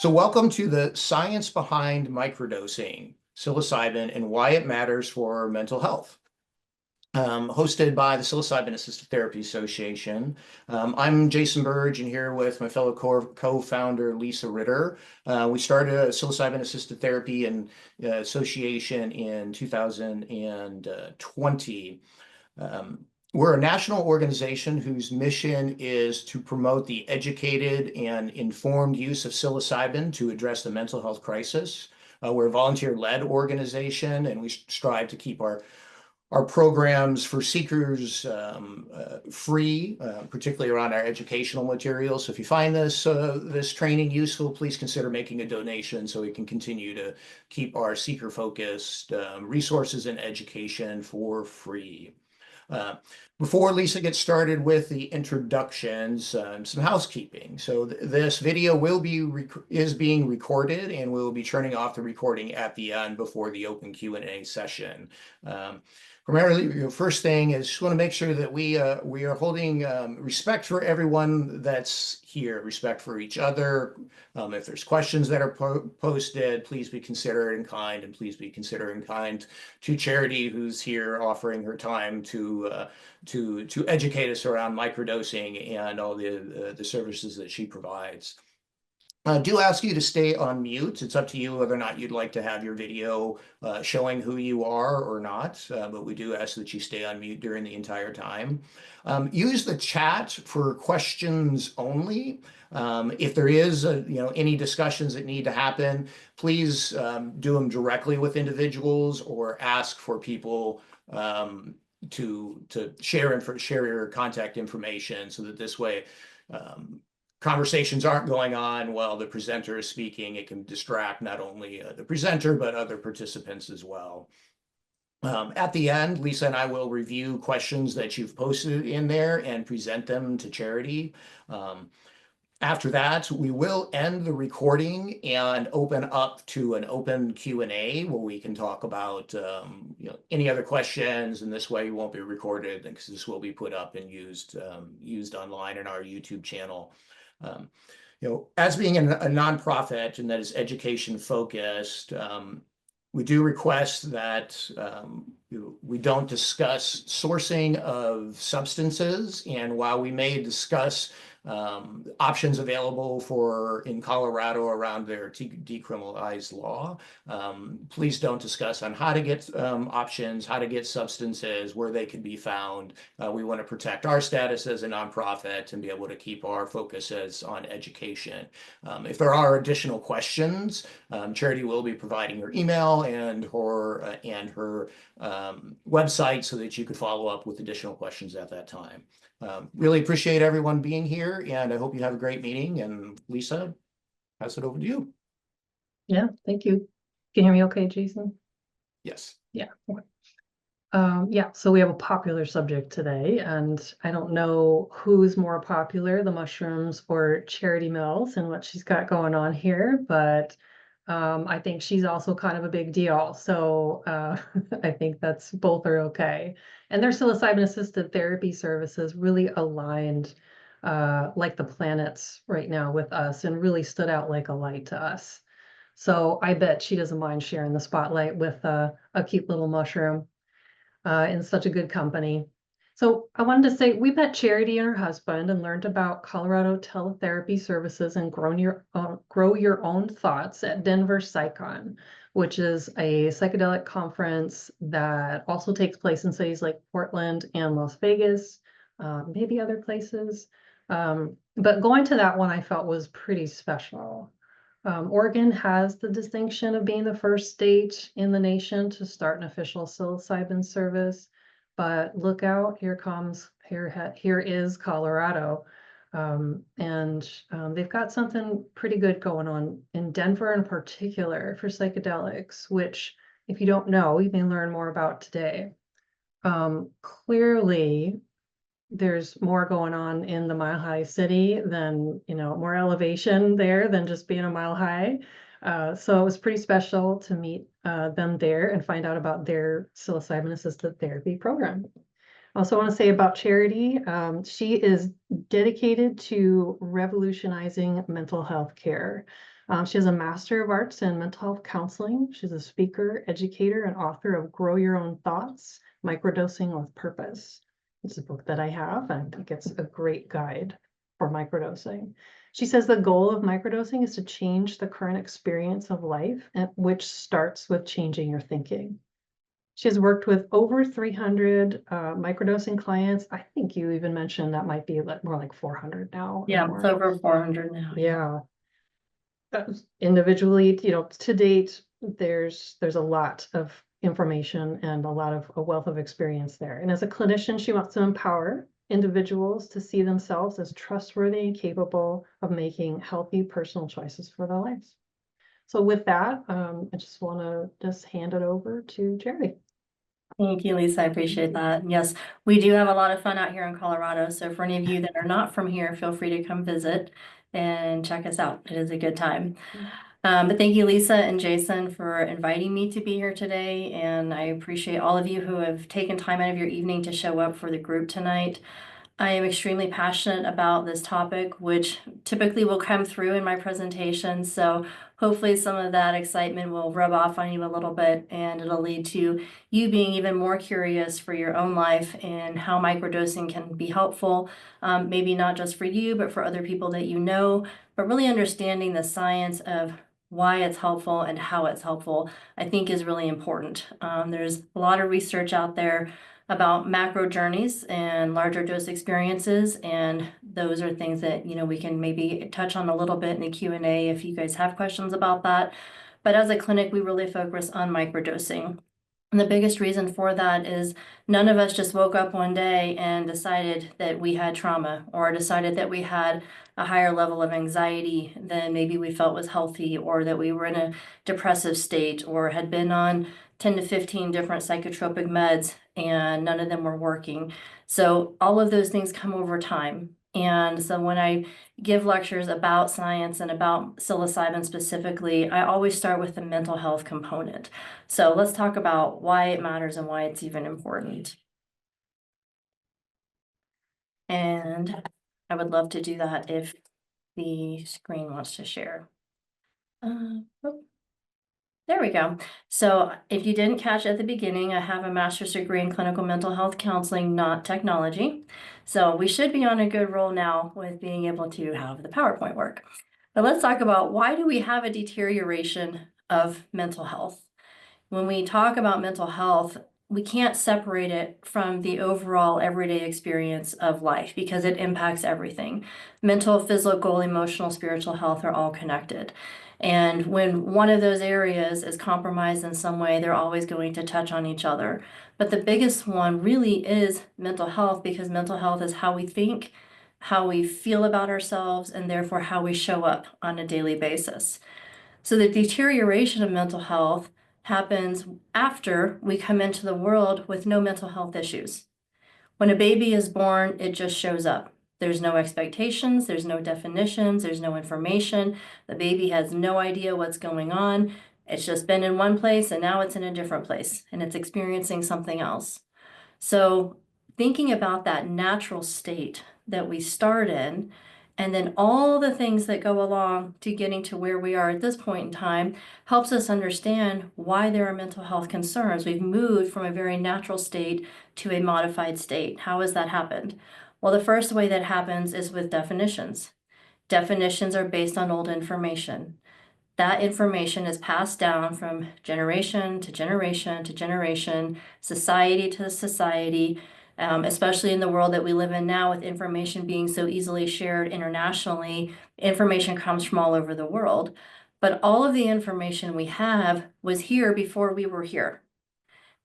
So welcome to the science behind microdosing, psilocybin, and why it matters for mental health. Hosted by the Psilocybin Assisted Therapy Association. I'm Jason Burge, and here with my fellow co-founder Lisa Ritter. We started a Psilocybin Assisted Therapy and Association in 2020. We're a national organization whose mission is to promote the educated and informed use of psilocybin to address the mental health crisis. We're a volunteer-led organization, and we strive to keep our programs for seekers free, particularly around our educational materials. So if you find this training useful, please consider making a donation so we can continue to keep our seeker-focused resources and education for free. Before Lisa gets started with the introductions, some housekeeping. So this video is being recorded, and we'll be turning off the recording at the end before the open Q&A session. Primarily, first thing is just want to make sure that we are holding respect for everyone that's here, respect for each other. If there's questions that are posted, please be considerate and kind, and please be considerate and kind to Charity, who's here offering her time to educate us around microdosing and all the services that she provides. I do ask you to stay on mute. It's up to you whether or not you'd like to have your video showing who you are or not, but we do ask that you stay on mute during the entire time. Use the chat for questions only. If there is any discussions that need to happen, please do them directly with individuals or ask for people to share your contact information so that this way conversations aren't going on while the presenter is speaking. It can distract not only the presenter, but other participants as well. At the end, Lisa and I will review questions that you've posted in there and present them to Charity. After that, we will end the recording and open up to an open Q&A where we can talk about any other questions, and this way you won't be recorded because this will be put up and used online in our YouTube channel. As being a nonprofit and that is education focused, we do request that we don't discuss sourcing of substances. And while we may discuss options available in Colorado around their decriminalized law, please don't discuss on how to get options, how to get substances, where they can be found. We want to protect our status as a nonprofit and be able to keep our focuses on education. If there are additional questions, Charity will be providing her email and her website so that you could follow up with additional questions at that time. Really appreciate everyone being here, and I hope you have a great meeting. And Lisa, pass it over to you. Yeah, thank you. Can you hear me okay, Jason? Yes. Yeah. Yeah, so we have a popular subject today, and I don't know who's more popular, the mushrooms or Charity Mills and what she's got going on here, but I think she's also kind of a big deal. So I think that's both are okay. And their psilocybin assisted therapy services really aligned like the planets right now with us and really stood out like a light to us. So I bet she doesn't mind sharing the spotlight with a cute little mushroom in such a good company. So I wanted to say we met Charity and her husband and learned about Colorado teletherapy services and grow your own thoughts at Denver PsychCon, which is a psychedelic conference that also takes place in cities like Portland and Las Vegas, maybe other places. But going to that one I felt was pretty special. Oregon has the distinction of being the first state in the nation to start an official psilocybin service. But look out, here is Colorado. They've got something pretty good going on in Denver in particular for psychedelics, which if you don't know, you may learn more about today. Clearly, there's more going on in the Mile High City than, more elevation there than just being a mile high. So it was pretty special to meet them there and find out about their psilocybin assisted therapy program. I also want to say about Charity, she is dedicated to revolutionizing mental health care. She has a Master of Arts in Mental Health Counseling. She's a speaker, educator, and author of Grow Your Own Thoughts, Microdosing with Purpose. It's a book that I have, and I think it's a great guide for microdosing. She says the goal of microdosing is to change the current experience of life, which starts with changing your thinking. She has worked with over 300 microdosing clients. I think you even mentioned that might be more like 400 now. Yeah, it's over 400 now. Yeah. Individually, to date, there's a lot of information and a wealth of experience there. And as a clinician, she wants to empower individuals to see themselves as trustworthy and capable of making healthy personal choices for their lives. So with that, I just want to hand it over to Jerry. Thank you, Lisa. I appreciate that. Yes, we do have a lot of fun out here in Colorado. So for any of you that are not from here, feel free to come visit and check us out. It is a good time. But thank you, Lisa and Jason, for inviting me to be here today. And I appreciate all of you who have taken time out of your evening to show up for the group tonight. I am extremely passionate about this topic, which typically will come through in my presentation. So hopefully some of that excitement will rub off on you a little bit, and it'll lead to you being even more curious for your own life and how microdosing can be helpful, maybe not just for you, but for other people that you know, but really understanding the science of why it's helpful and how it's helpful, I think is really important. There's a lot of research out there about macro journeys and larger dose experiences, and those are things that we can maybe touch on a little bit in the Q&A if you guys have questions about that. But as a clinic, we really focus on microdosing. And the biggest reason for that is none of us just woke up one day and decided that we had trauma or decided that we had a higher level of anxiety than maybe we felt was healthy, or that we were in a depressive state or had been on 10 to 15 different psychotropic meds and none of them were working. So all of those things come over time. And so when I give lectures about science and about psilocybin specifically, I always start with the mental health component. So let's talk about why it matters and why it's even important. And I would love to do that if the screen wants to share. There we go. So if you didn't catch at the beginning, I have a master's degree in clinical mental health counseling, not technology. So we should be on a good roll now with being able to have the PowerPoint work. But let's talk about, why do we have a deterioration of mental health? When we talk about mental health, we can't separate it from the overall everyday experience of life because it impacts everything. Mental, physical, emotional, spiritual health are all connected. And when one of those areas is compromised in some way, they're always going to touch on each other. But the biggest one really is mental health, because mental health is how we think, how we feel about ourselves, and therefore how we show up on a daily basis. So the deterioration of mental health happens after we come into the world with no mental health issues. When a baby is born, it just shows up. There's no expectations, there's no definitions, there's no information. The baby has no idea what's going on. It's just been in one place and now it's in a different place and it's experiencing something else. So thinking about that natural state that we start in, and then all the things that go along to getting to where we are at this point in time, helps us understand why there are mental health concerns. We've moved from a very natural state to a modified state. How has that happened? Well, the first way that happens is with definitions. Definitions are based on old information. That information is passed down from generation to generation to generation, society to society, especially in the world that we live in now, with information being so easily shared internationally. Information comes from all over the world. But all of the information we have was here before we were here.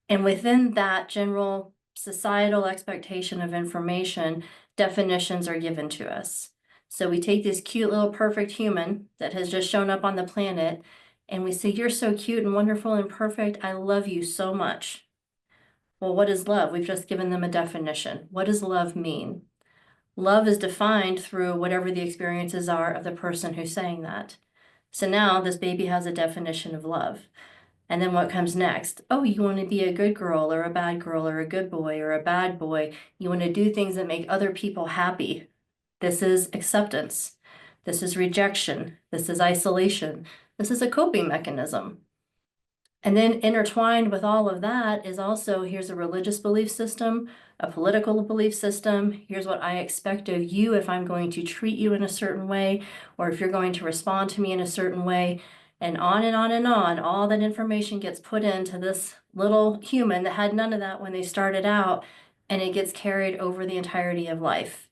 And within that general societal expectation of information, definitions are given to us. So we take this cute little perfect human that has just shown up on the planet and we say, "You're so cute and wonderful and perfect. I love you so much." Well, what is love? We've just given them a definition. What does love mean? Love is defined through whatever the experiences are of the person who's saying that. So now this baby has a definition of love. And then what comes next? Oh, you want to be a good girl or a bad girl or a good boy or a bad boy. You want to do things that make other people happy. This is acceptance. This is rejection. This is isolation. This is a coping mechanism. And then intertwined with all of that is also, here's a religious belief system, a political belief system. Here's what I expect of you if I'm going to treat you in a certain way, or if you're going to respond to me in a certain way, and on and on and on. All that information gets put into this little human that had none of that when they started out, and it gets carried over the entirety of life.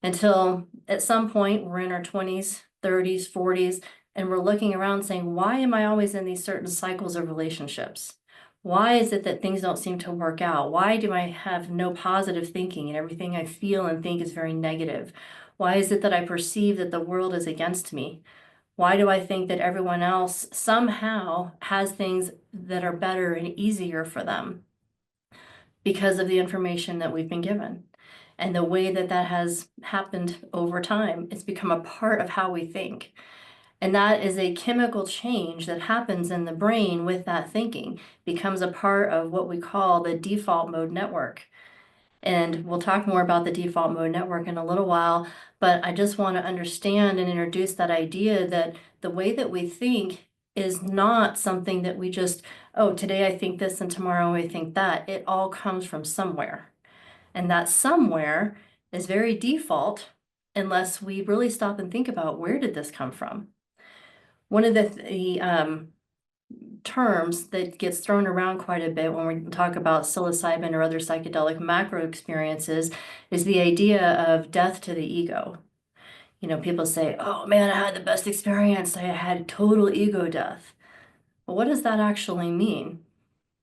Until at some point we're in our 20s, 30s, 40s, and we're looking around saying, why am I always in these certain cycles of relationships? Why is it that things don't seem to work out? Why do I have no positive thinking and everything I feel and think is very negative? Why is it that I perceive that the world is against me? Why do I think that everyone else somehow has things that are better and easier for them? Because of the information that we've been given. And the way that that has happened over time, it's become a part of how we think. And that is a chemical change that happens in the brain with that thinking, becomes a part of what we call the default mode network. And we'll talk more about the default mode network in a little while, but I just want to understand and introduce that idea that the way that we think is not something that we just, oh, today I think this and tomorrow I think that. It all comes from somewhere. And that somewhere is very default unless we really stop and think about, where did this come from? One of the terms that gets thrown around quite a bit when we talk about psilocybin or other psychedelic macro experiences is the idea of death to the ego. You know, people say, oh man, I had the best experience. I had total ego death. But what does that actually mean?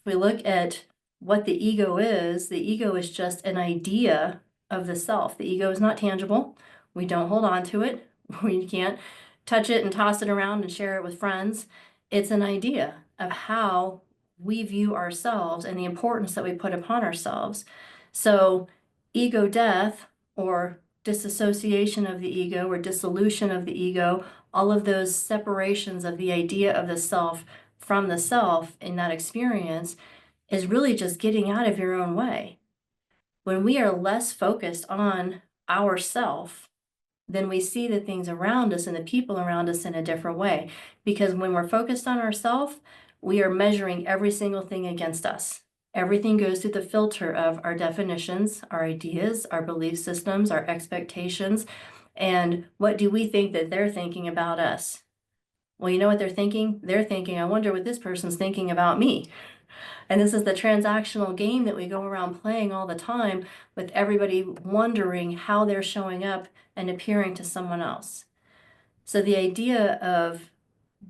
If we look at what the ego is just an idea of the self. The ego is not tangible. We don't hold on to it. We can't touch it and toss it around and share it with friends. It's an idea of how we view ourselves and the importance that we put upon ourselves. So ego death, or disassociation of the ego, or dissolution of the ego, all of those separations of the idea of the self from the self in that experience is really just getting out of your own way. When we are less focused on ourself, then we see the things around us and the people around us in a different way. Because when we're focused on ourself, we are measuring every single thing against us. Everything goes through the filter of our definitions, our ideas, our belief systems, our expectations, and what do we think that they're thinking about us? Well, you know what they're thinking? They're thinking, I wonder what this person's thinking about me. And this is the transactional game that we go around playing all the time, with everybody wondering how they're showing up and appearing to someone else. So the idea of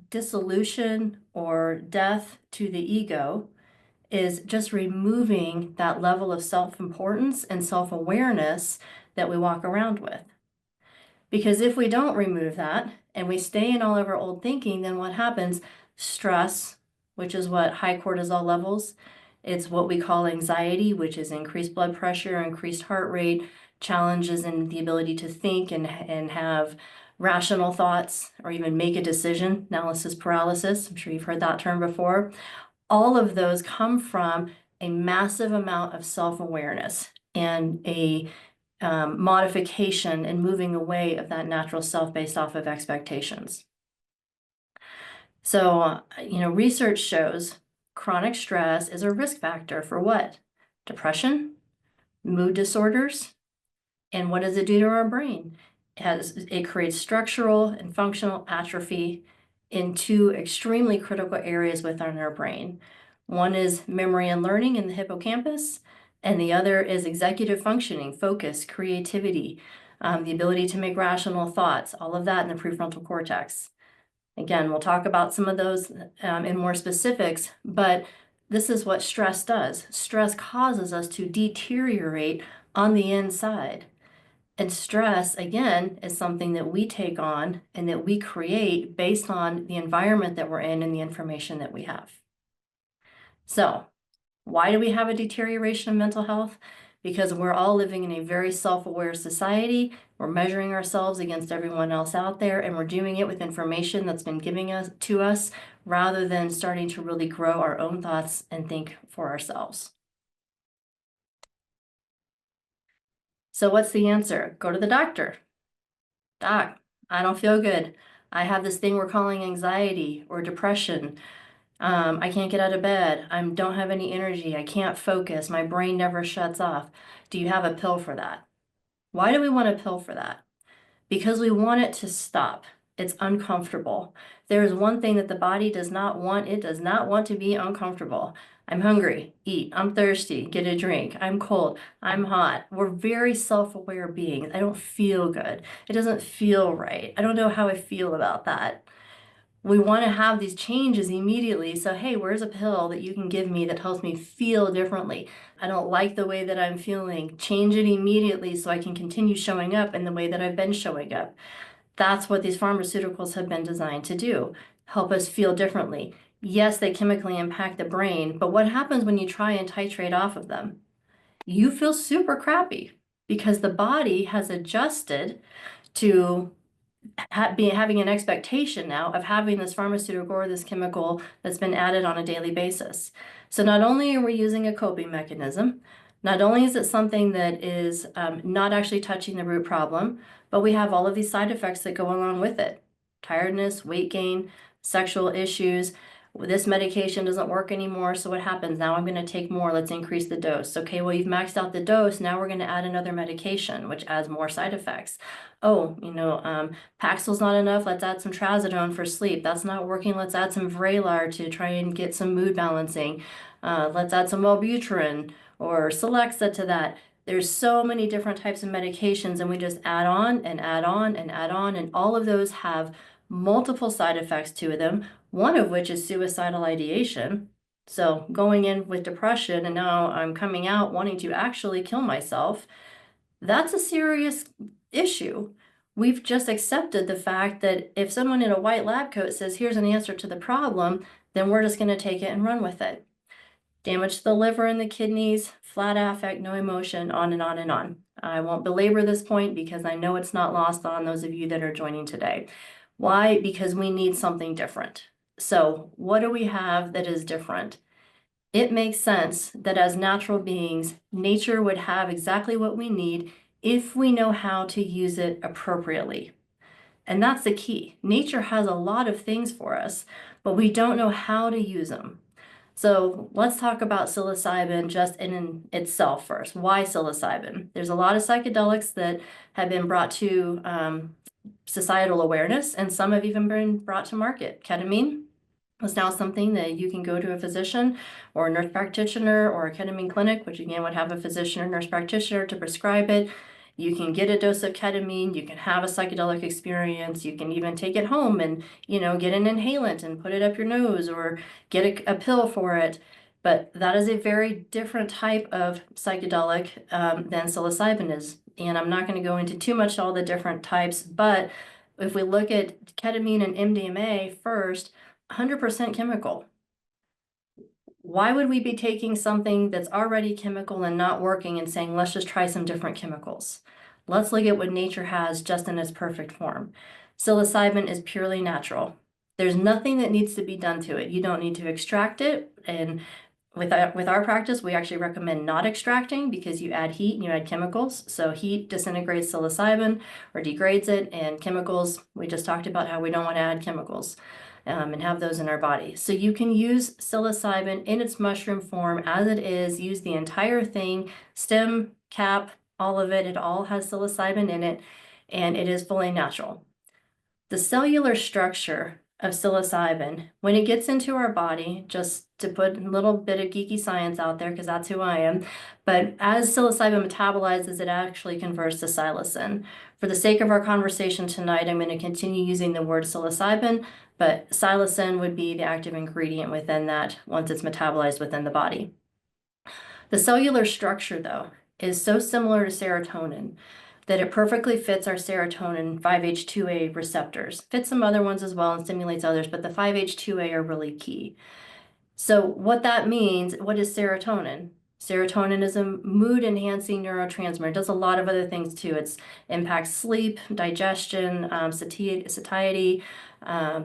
dissolution or death to the ego is just removing that level of self-importance and self-awareness that we walk around with. Because if we don't remove that and we stay in all of our old thinking, then what happens? Stress, which is what high cortisol levels. It's what we call anxiety, which is increased blood pressure, increased heart rate, challenges in the ability to think and have rational thoughts, or even make a decision, analysis paralysis. I'm sure you've heard that term before. All of those come from a massive amount of self-awareness and a modification and moving away of that natural self based off of expectations. So, research shows chronic stress is a risk factor for what? Depression, mood disorders, and what does it do to our brain? It creates structural and functional atrophy in two extremely critical areas within our brain. One is memory and learning in the hippocampus, and the other is executive functioning, focus, creativity, the ability to make rational thoughts, all of that in the prefrontal cortex. Again, we'll talk about some of those in more specifics, but this is what stress does. Stress causes us to deteriorate on the inside. And stress, again, is something that we take on and that we create based on the environment that we're in and the information that we have. So, why do we have a deterioration of mental health? Because we're all living in a very self-aware society. We're measuring ourselves against everyone else out there, and we're doing it with information that's been given to us, rather than starting to really grow our own thoughts and think for ourselves. So what's the answer? Go to the doctor. Doc, I don't feel good. I have this thing we're calling anxiety or depression. I can't get out of bed. I don't have any energy. I can't focus. My brain never shuts off. Do you have a pill for that? Why do we want a pill for that? Because we want it to stop. It's uncomfortable. There is one thing that the body does not want. It does not want to be uncomfortable. I'm hungry, eat. I'm thirsty, get a drink. I'm cold, I'm hot. We're very self-aware beings. I don't feel good. It doesn't feel right. I don't know how I feel about that. We want to have these changes immediately. So, hey, where's a pill that you can give me that helps me feel differently? I don't like the way that I'm feeling. Change it immediately so I can continue showing up in the way that I've been showing up. That's what these pharmaceuticals have been designed to do, help us feel differently. Yes, they chemically impact the brain, but what happens when you try and titrate off of them? You feel super crappy because the body has adjusted to having an expectation now of having this pharmaceutical or this chemical that's been added on a daily basis. So not only are we using a coping mechanism, not only is it something that is not actually touching the root problem, but we have all of these side effects that go along with it. Tiredness, weight gain, sexual issues. This medication doesn't work anymore, so what happens? Now I'm going to take more. Let's increase the dose. Okay, well, you've maxed out the dose. Now we're going to add another medication, which adds more side effects. Oh, Paxil's not enough. Let's add some trazodone for sleep. That's not working. Let's add some Vraylar to try and get some mood balancing. Let's add some Wellbutrin or Celexa to that. There's so many different types of medications, and we just add on and add on and add on, and all of those have multiple side effects to them, one of which is suicidal ideation. So going in with depression and now I'm coming out wanting to actually kill myself, that's a serious issue. We've just accepted the fact that if someone in a white lab coat says, here's an answer to the problem, then we're just going to take it and run with it. Damage to the liver and the kidneys, flat affect, no emotion, on and on and on. I won't belabor this point because I know it's not lost on those of you that are joining today. Why? Because we need something different. So what do we have that is different? It makes sense that as natural beings, nature would have exactly what we need if we know how to use it appropriately. And that's the key. Nature has a lot of things for us, but we don't know how to use them. So let's talk about psilocybin just in itself first. Why psilocybin? There's a lot of psychedelics that have been brought to societal awareness, and some have even been brought to market. Ketamine is now something that you can go to a physician or a nurse practitioner or a ketamine clinic, which again would have a physician or nurse practitioner to prescribe it. You can get a dose of ketamine, you can have a psychedelic experience, you can even take it home and, get an inhalant and put it up your nose or get a pill for it. But that is a very different type of psychedelic than psilocybin is. And I'm not going to go into too much all the different types, but if we look at ketamine and MDMA first, 100% chemical. Why would we be taking something that's already chemical and not working and saying, let's just try some different chemicals? Let's look at what nature has just in its perfect form. Psilocybin is purely natural. There's nothing that needs to be done to it. You don't need to extract it. And with our practice, we actually recommend not extracting because you add heat and you add chemicals. So heat disintegrates psilocybin or degrades it, and chemicals, we just talked about how we don't want to add chemicals and have those in our body. So you can use psilocybin in its mushroom form as it is, use the entire thing, stem, cap, all of it. It all has psilocybin in it, and it is fully natural. The cellular structure of psilocybin, when it gets into our body, just to put a little bit of geeky science out there, because that's who I am, but as psilocybin metabolizes, it actually converts to psilocin. For the sake of our conversation tonight, I'm going to continue using the word psilocybin, but psilocin would be the active ingredient within that once it's metabolized within the body. The cellular structure, though, is so similar to serotonin that it perfectly fits our serotonin 5-HT2A receptors. Fits some other ones as well and stimulates others, but the 5-HT2A are really key. So what that means, what is serotonin? Serotonin is a mood-enhancing neurotransmitter. It does a lot of other things too. It impacts sleep, digestion, satiety,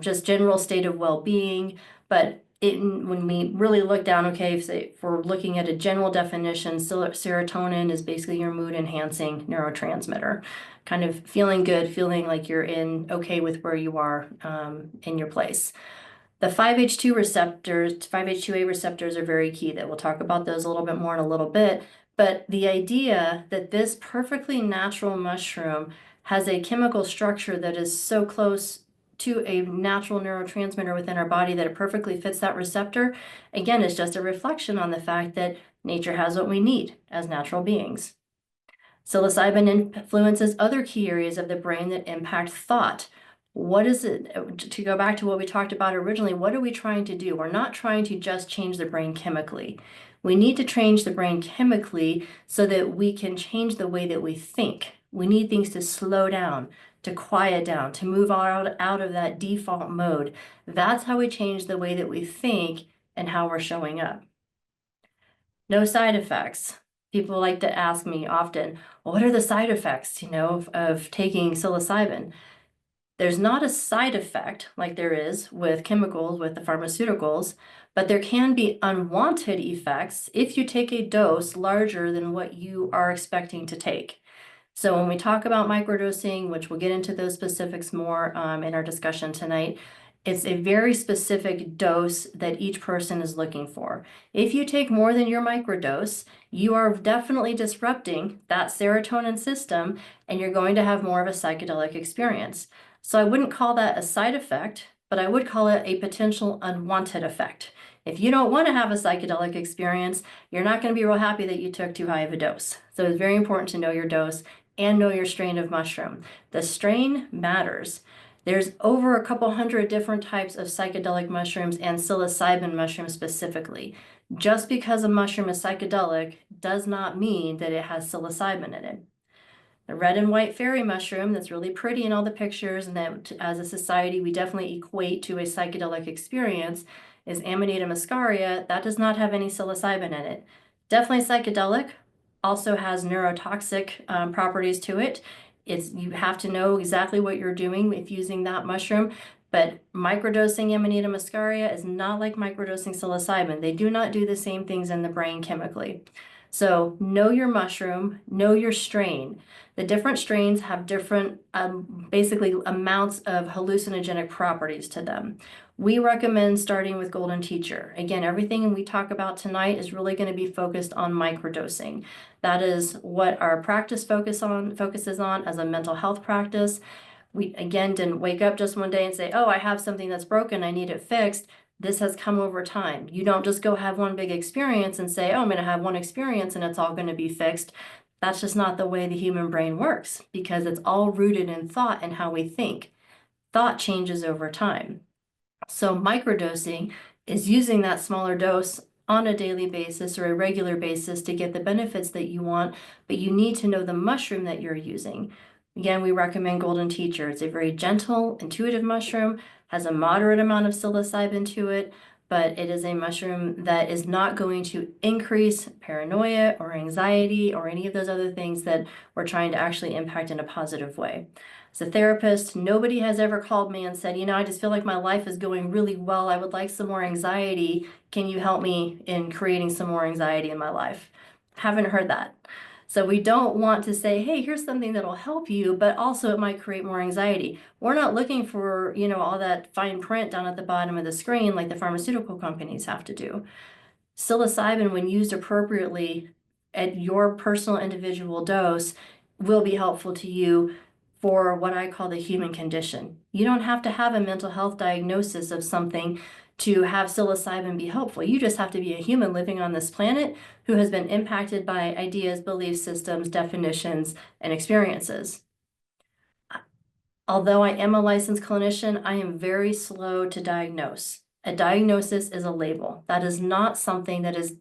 just general state of well-being. But when we really look down, okay, if we're looking at a general definition, serotonin is basically your mood enhancing neurotransmitter, kind of feeling good, feeling like you're okay with where you are in your place. The 5-HT receptors, 5-HT2A receptors are very key. That we'll talk about those a little bit more in a little bit. But the idea that this perfectly natural mushroom has a chemical structure that is so close to a natural neurotransmitter within our body that it perfectly fits that receptor, again, is just a reflection on the fact that nature has what we need as natural beings. Psilocybin influences other key areas of the brain that impact thought. What is it, to go back to what we talked about originally, what are we trying to do? We're not trying to just change the brain chemically. We need to change the brain chemically so that we can change the way that we think. We need things to slow down, to quiet down, to move out of that default mode. That's how we change the way that we think and how we're showing up. No side effects. People like to ask me often, well, what are the side effects, of taking psilocybin? There's not a side effect like there is with chemicals, with the pharmaceuticals, but there can be unwanted effects if you take a dose larger than what you are expecting to take. So when we talk about microdosing, which we'll get into those specifics more in our discussion tonight, it's a very specific dose that each person is looking for. If you take more than your microdose, you are definitely disrupting that serotonin system and you're going to have more of a psychedelic experience. So I wouldn't call that a side effect, but I would call it a potential unwanted effect. If you don't want to have a psychedelic experience, you're not going to be real happy that you took too high of a dose. So it's very important to know your dose and know your strain of mushroom. The strain matters. There's over a couple hundred different types of psychedelic mushrooms and psilocybin mushrooms specifically. Just because a mushroom is psychedelic does not mean that it has psilocybin in it. The red and white fairy mushroom that's really pretty in all the pictures and that as a society we definitely equate to a psychedelic experience is Amanita muscaria. That does not have any psilocybin in it. Definitely psychedelic, also has neurotoxic properties to it. You have to know exactly what you're doing if using that mushroom, but microdosing Amanita muscaria is not like microdosing psilocybin. They do not do the same things in the brain chemically. So know your mushroom, know your strain. The different strains have different, basically amounts of hallucinogenic properties to them. We recommend starting with Golden Teacher. Again, everything we talk about tonight is really going to be focused on microdosing. That is what our practice focuses on as a mental health practice. We, again, didn't wake up just one day and say, oh, I have something that's broken, I need it fixed. This has come over time. You don't just go have one big experience and say, oh, I'm going to have one experience and it's all going to be fixed. That's just not the way the human brain works because it's all rooted in thought and how we think. Thought changes over time. So microdosing is using that smaller dose on a daily basis or a regular basis to get the benefits that you want, but you need to know the mushroom that you're using. Again, we recommend Golden Teacher. It's a very gentle, intuitive mushroom, has a moderate amount of psilocybin to it, but it is a mushroom that is not going to increase paranoia or anxiety or any of those other things that we're trying to actually impact in a positive way. As a therapist, nobody has ever called me and said, I just feel like my life is going really well. I would like some more anxiety. Can you help me in creating some more anxiety in my life? Haven't heard that. So we don't want to say, hey, here's something that'll help you, but also it might create more anxiety. We're not looking for, all that fine print down at the bottom of the screen like the pharmaceutical companies have to do. Psilocybin, when used appropriately at your personal individual dose, will be helpful to you for what I call the human condition. You don't have to have a mental health diagnosis of something to have psilocybin be helpful. You just have to be a human living on this planet who has been impacted by ideas, belief systems, definitions, and experiences. Although I am a licensed clinician, I am very slow to diagnose. A diagnosis is a label. That is not something that is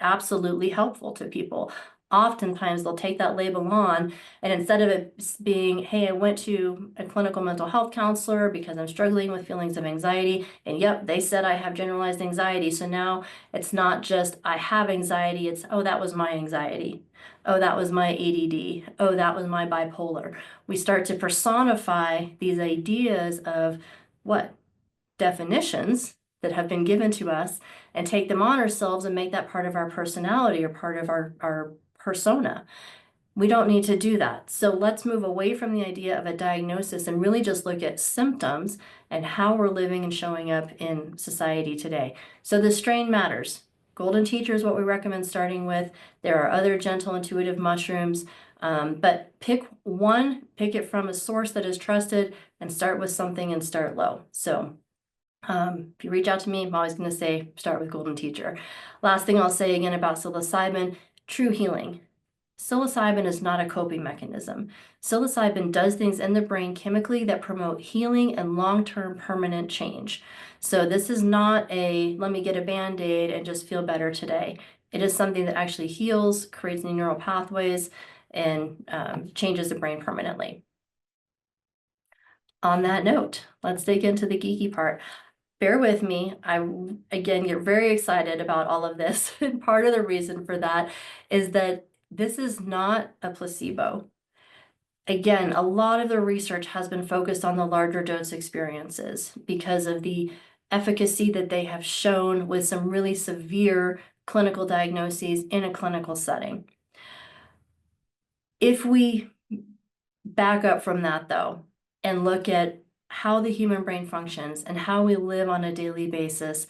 absolutely helpful to people. Oftentimes they'll take that label on and instead of it being, hey, I went to a clinical mental health counselor because I'm struggling with feelings of anxiety, and yep, they said I have generalized anxiety. So now it's not just I have anxiety, it's, oh, that was my anxiety. Oh, that was my ADD. Oh, that was my bipolar. We start to personify these ideas of what? Definitions that have been given to us and take them on ourselves and make that part of our personality or part of our persona. We don't need to do that. So let's move away from the idea of a diagnosis and really just look at symptoms and how we're living and showing up in society today. So the strain matters. Golden Teacher is what we recommend starting with. There are other gentle intuitive mushrooms, but pick one, pick it from a source that is trusted, and start with something and start low. So if you reach out to me, I'm always going to say start with Golden Teacher. Last thing I'll say again about psilocybin, true healing. Psilocybin is not a coping mechanism. Psilocybin does things in the brain chemically that promote healing and long-term permanent change. So this is not a, let me get a Band-Aid and just feel better today. It is something that actually heals, creates new neural pathways, and changes the brain permanently. On that note, let's dig into the geeky part. Bear with me. I, again, get very excited about all of this. And part of the reason for that is that this is not a placebo. Again, a lot of the research has been focused on the larger dose experiences because of the efficacy that they have shown with some really severe clinical diagnoses in a clinical setting. If we back up from that, though, and look at how the human brain functions and how we live on a daily basis,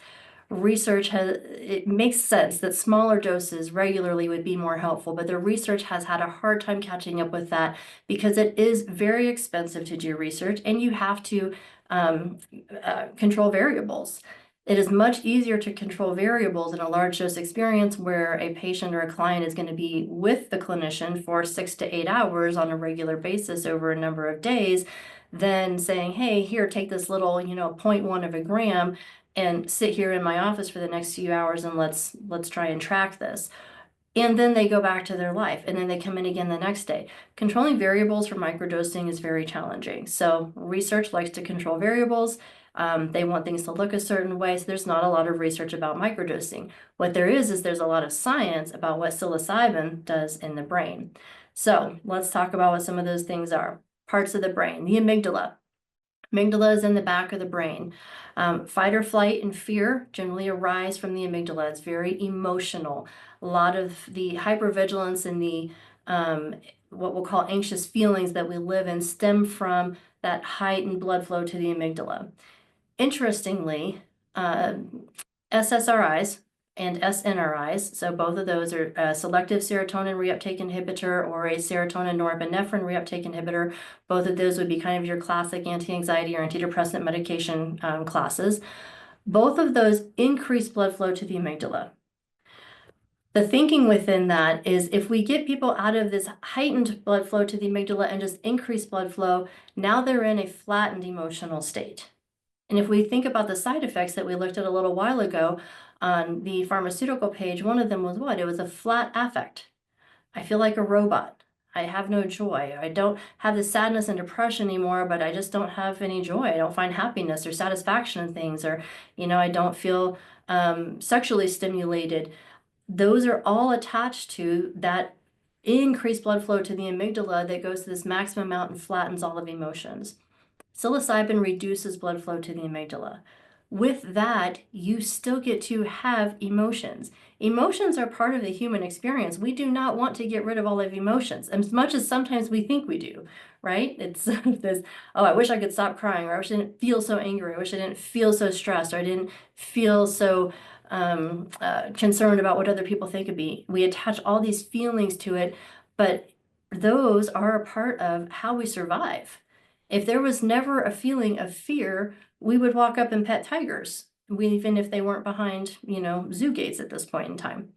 it makes sense that smaller doses regularly would be more helpful, but the research has had a hard time catching up with that because it is very expensive to do research and you have to control variables. It is much easier to control variables in a large dose experience where a patient or a client is going to be with the clinician for 6 to 8 hours on a regular basis over a number of days than saying, hey, here, take this little, 0.1 of a gram and sit here in my office for the next few hours and let's try and track this. And then they go back to their life and then they come in again the next day. Controlling variables for microdosing is very challenging. So research likes to control variables. They want things to look a certain way. So there's not a lot of research about microdosing. What there is there's a lot of science about what psilocybin does in the brain. So let's talk about what some of those things are. Parts of the brain, the amygdala. Amygdala is in the back of the brain. Fight or flight and fear generally arise from the amygdala. It's very emotional. A lot of the hypervigilance and the what we'll call anxious feelings that we live in stem from that heightened blood flow to the amygdala. Interestingly, SSRIs and SNRIs, so both of those are a selective serotonin reuptake inhibitor or a serotonin norepinephrine reuptake inhibitor. Both of those would be kind of your classic anti-anxiety or antidepressant medication classes. Both of those increase blood flow to the amygdala. The thinking within that is if we get people out of this heightened blood flow to the amygdala and just increase blood flow, now they're in a flattened emotional state. And if we think about the side effects that we looked at a little while ago on the pharmaceutical page, one of them was what? It was a flat affect. I feel like a robot. I have no joy. I don't have the sadness and depression anymore, but I just don't have any joy. I don't find happiness or satisfaction in things, or, I don't feel sexually stimulated. Those are all attached to that increased blood flow to the amygdala that goes to this maximum amount and flattens all of emotions. Psilocybin reduces blood flow to the amygdala. With that, you still get to have emotions. Emotions are part of the human experience. We do not want to get rid of all of emotions, as much as sometimes we think we do, right? It's this, oh, I wish I could stop crying, or I wish I didn't feel so angry, I wish I didn't feel so stressed, or I didn't feel so concerned about what other people think of me. We attach all these feelings to it, but those are a part of how we survive. If there was never a feeling of fear, we would walk up and pet tigers, even if they weren't behind, zoo gates at this point in time.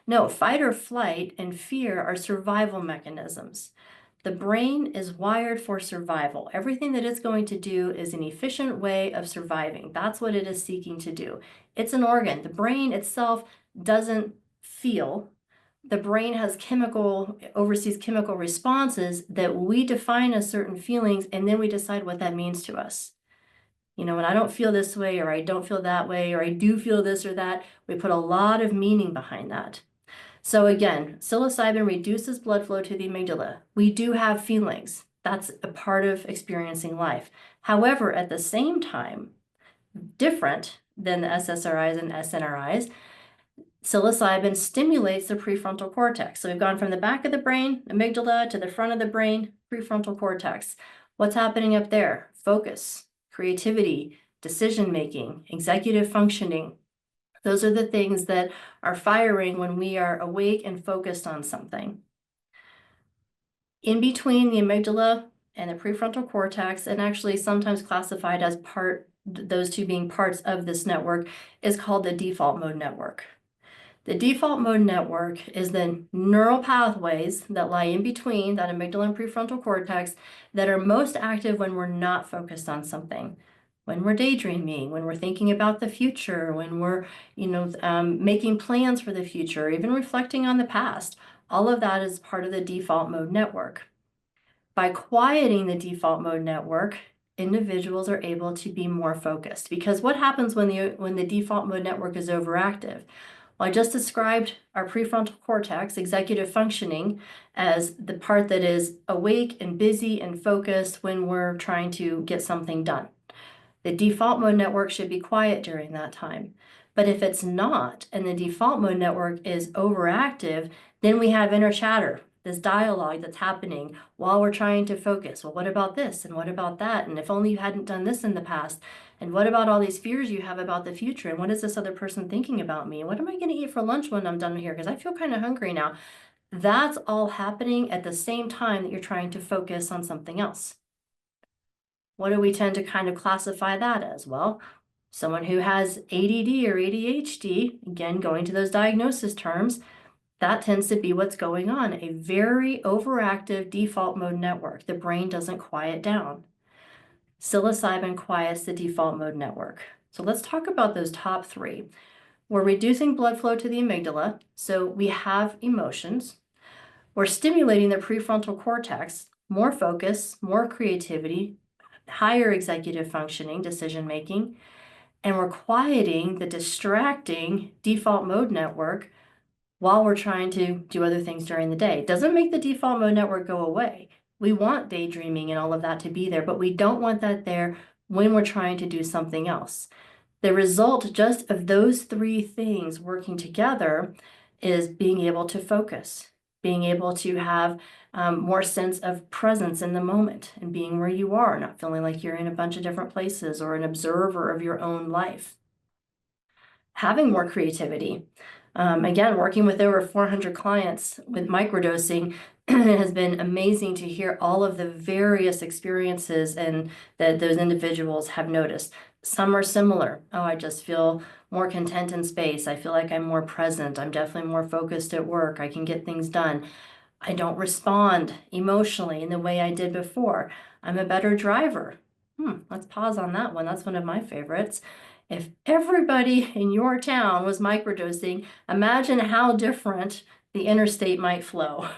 No, fight or flight and fear are survival mechanisms. The brain is wired for survival. Everything that it's going to do is an efficient way of surviving. That's what it is seeking to do. It's an organ. The brain itself doesn't feel. The brain has oversees chemical responses that we define as certain feelings, and then we decide what that means to us. When I don't feel this way, or I don't feel that way, or I do feel this or that, we put a lot of meaning behind that. So again, psilocybin reduces blood flow to the amygdala. We do have feelings. That's a part of experiencing life. However, at the same time, different than the SSRIs and SNRIs. Psilocybin stimulates the prefrontal cortex. So we've gone from the back of the brain, amygdala, to the front of the brain, prefrontal cortex. What's happening up there? Focus, creativity, decision-making, executive functioning. Those are the things that are firing when we are awake and focused on something. In between the amygdala and the prefrontal cortex, and actually sometimes classified as those two being parts of this network, is called the default mode network. The default mode network is the neural pathways that lie in between that amygdala and prefrontal cortex that are most active when we're not focused on something. When we're daydreaming, when we're thinking about the future, when we're, making plans for the future, even reflecting on the past. All of that is part of the default mode network. By quieting the default mode network, individuals are able to be more focused. Because what happens when the default mode network is overactive? Well, I just described our prefrontal cortex, executive functioning, as the part that is awake and busy and focused when we're trying to get something done. The default mode network should be quiet during that time. But if it's not, and the default mode network is overactive, then we have inner chatter, this dialogue that's happening while we're trying to focus. Well, what about this? And what about that? And if only you hadn't done this in the past. And what about all these fears you have about the future? And what is this other person thinking about me? And what am I going to eat for lunch when I'm done here? Because I feel kind of hungry now. That's all happening at the same time that you're trying to focus on something else. What do we tend to kind of classify that as? Well, someone who has ADD or ADHD, again, going to those diagnosis terms, that tends to be what's going on, a very overactive default mode network. The brain doesn't quiet down. Psilocybin quiets the default mode network. So let's talk about those top three. We're reducing blood flow to the amygdala, so we have emotions. We're stimulating the prefrontal cortex, more focus, more creativity, higher executive functioning, decision-making, and we're quieting the distracting default mode network while we're trying to do other things during the day. It doesn't make the default mode network go away. We want daydreaming and all of that to be there, but we don't want that there when we're trying to do something else. The result just of those three things working together is being able to focus, being able to have more sense of presence in the moment and being where you are, not feeling like you're in a bunch of different places or an observer of your own life. Having more creativity. Again, working with over 400 clients with microdosing, it has been amazing to hear all of the various experiences and that those individuals have noticed. Some are similar. Oh, I just feel more content in space. I feel like I'm more present. I'm definitely more focused at work. I can get things done. I don't respond emotionally in the way I did before. I'm a better driver. Let's pause on that one. That's one of my favorites. If everybody in your town was microdosing, imagine how different the interstate might flow,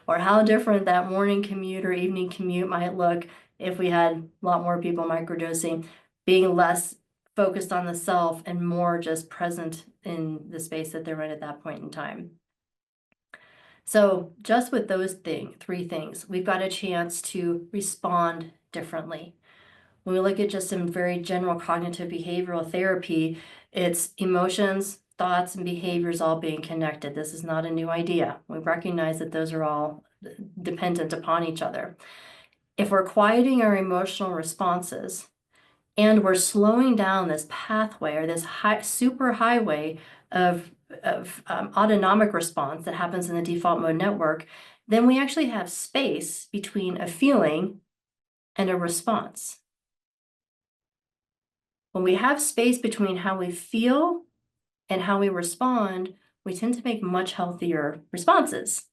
or how different that morning commute or evening commute might look if we had a lot more people microdosing, being less focused on the self and more just present in the space that they're in at that point in time. So just with those three things, we've got a chance to respond differently. When we look at just some very general cognitive behavioral therapy, it's emotions, thoughts, and behaviors all being connected. This is not a new idea. We recognize that those are all dependent upon each other. If we're quieting our emotional responses and we're slowing down this pathway or this super highway of autonomic response that happens in the default mode network, then we actually have space between a feeling and a response. When we have space between how we feel and how we respond, we tend to make much healthier responses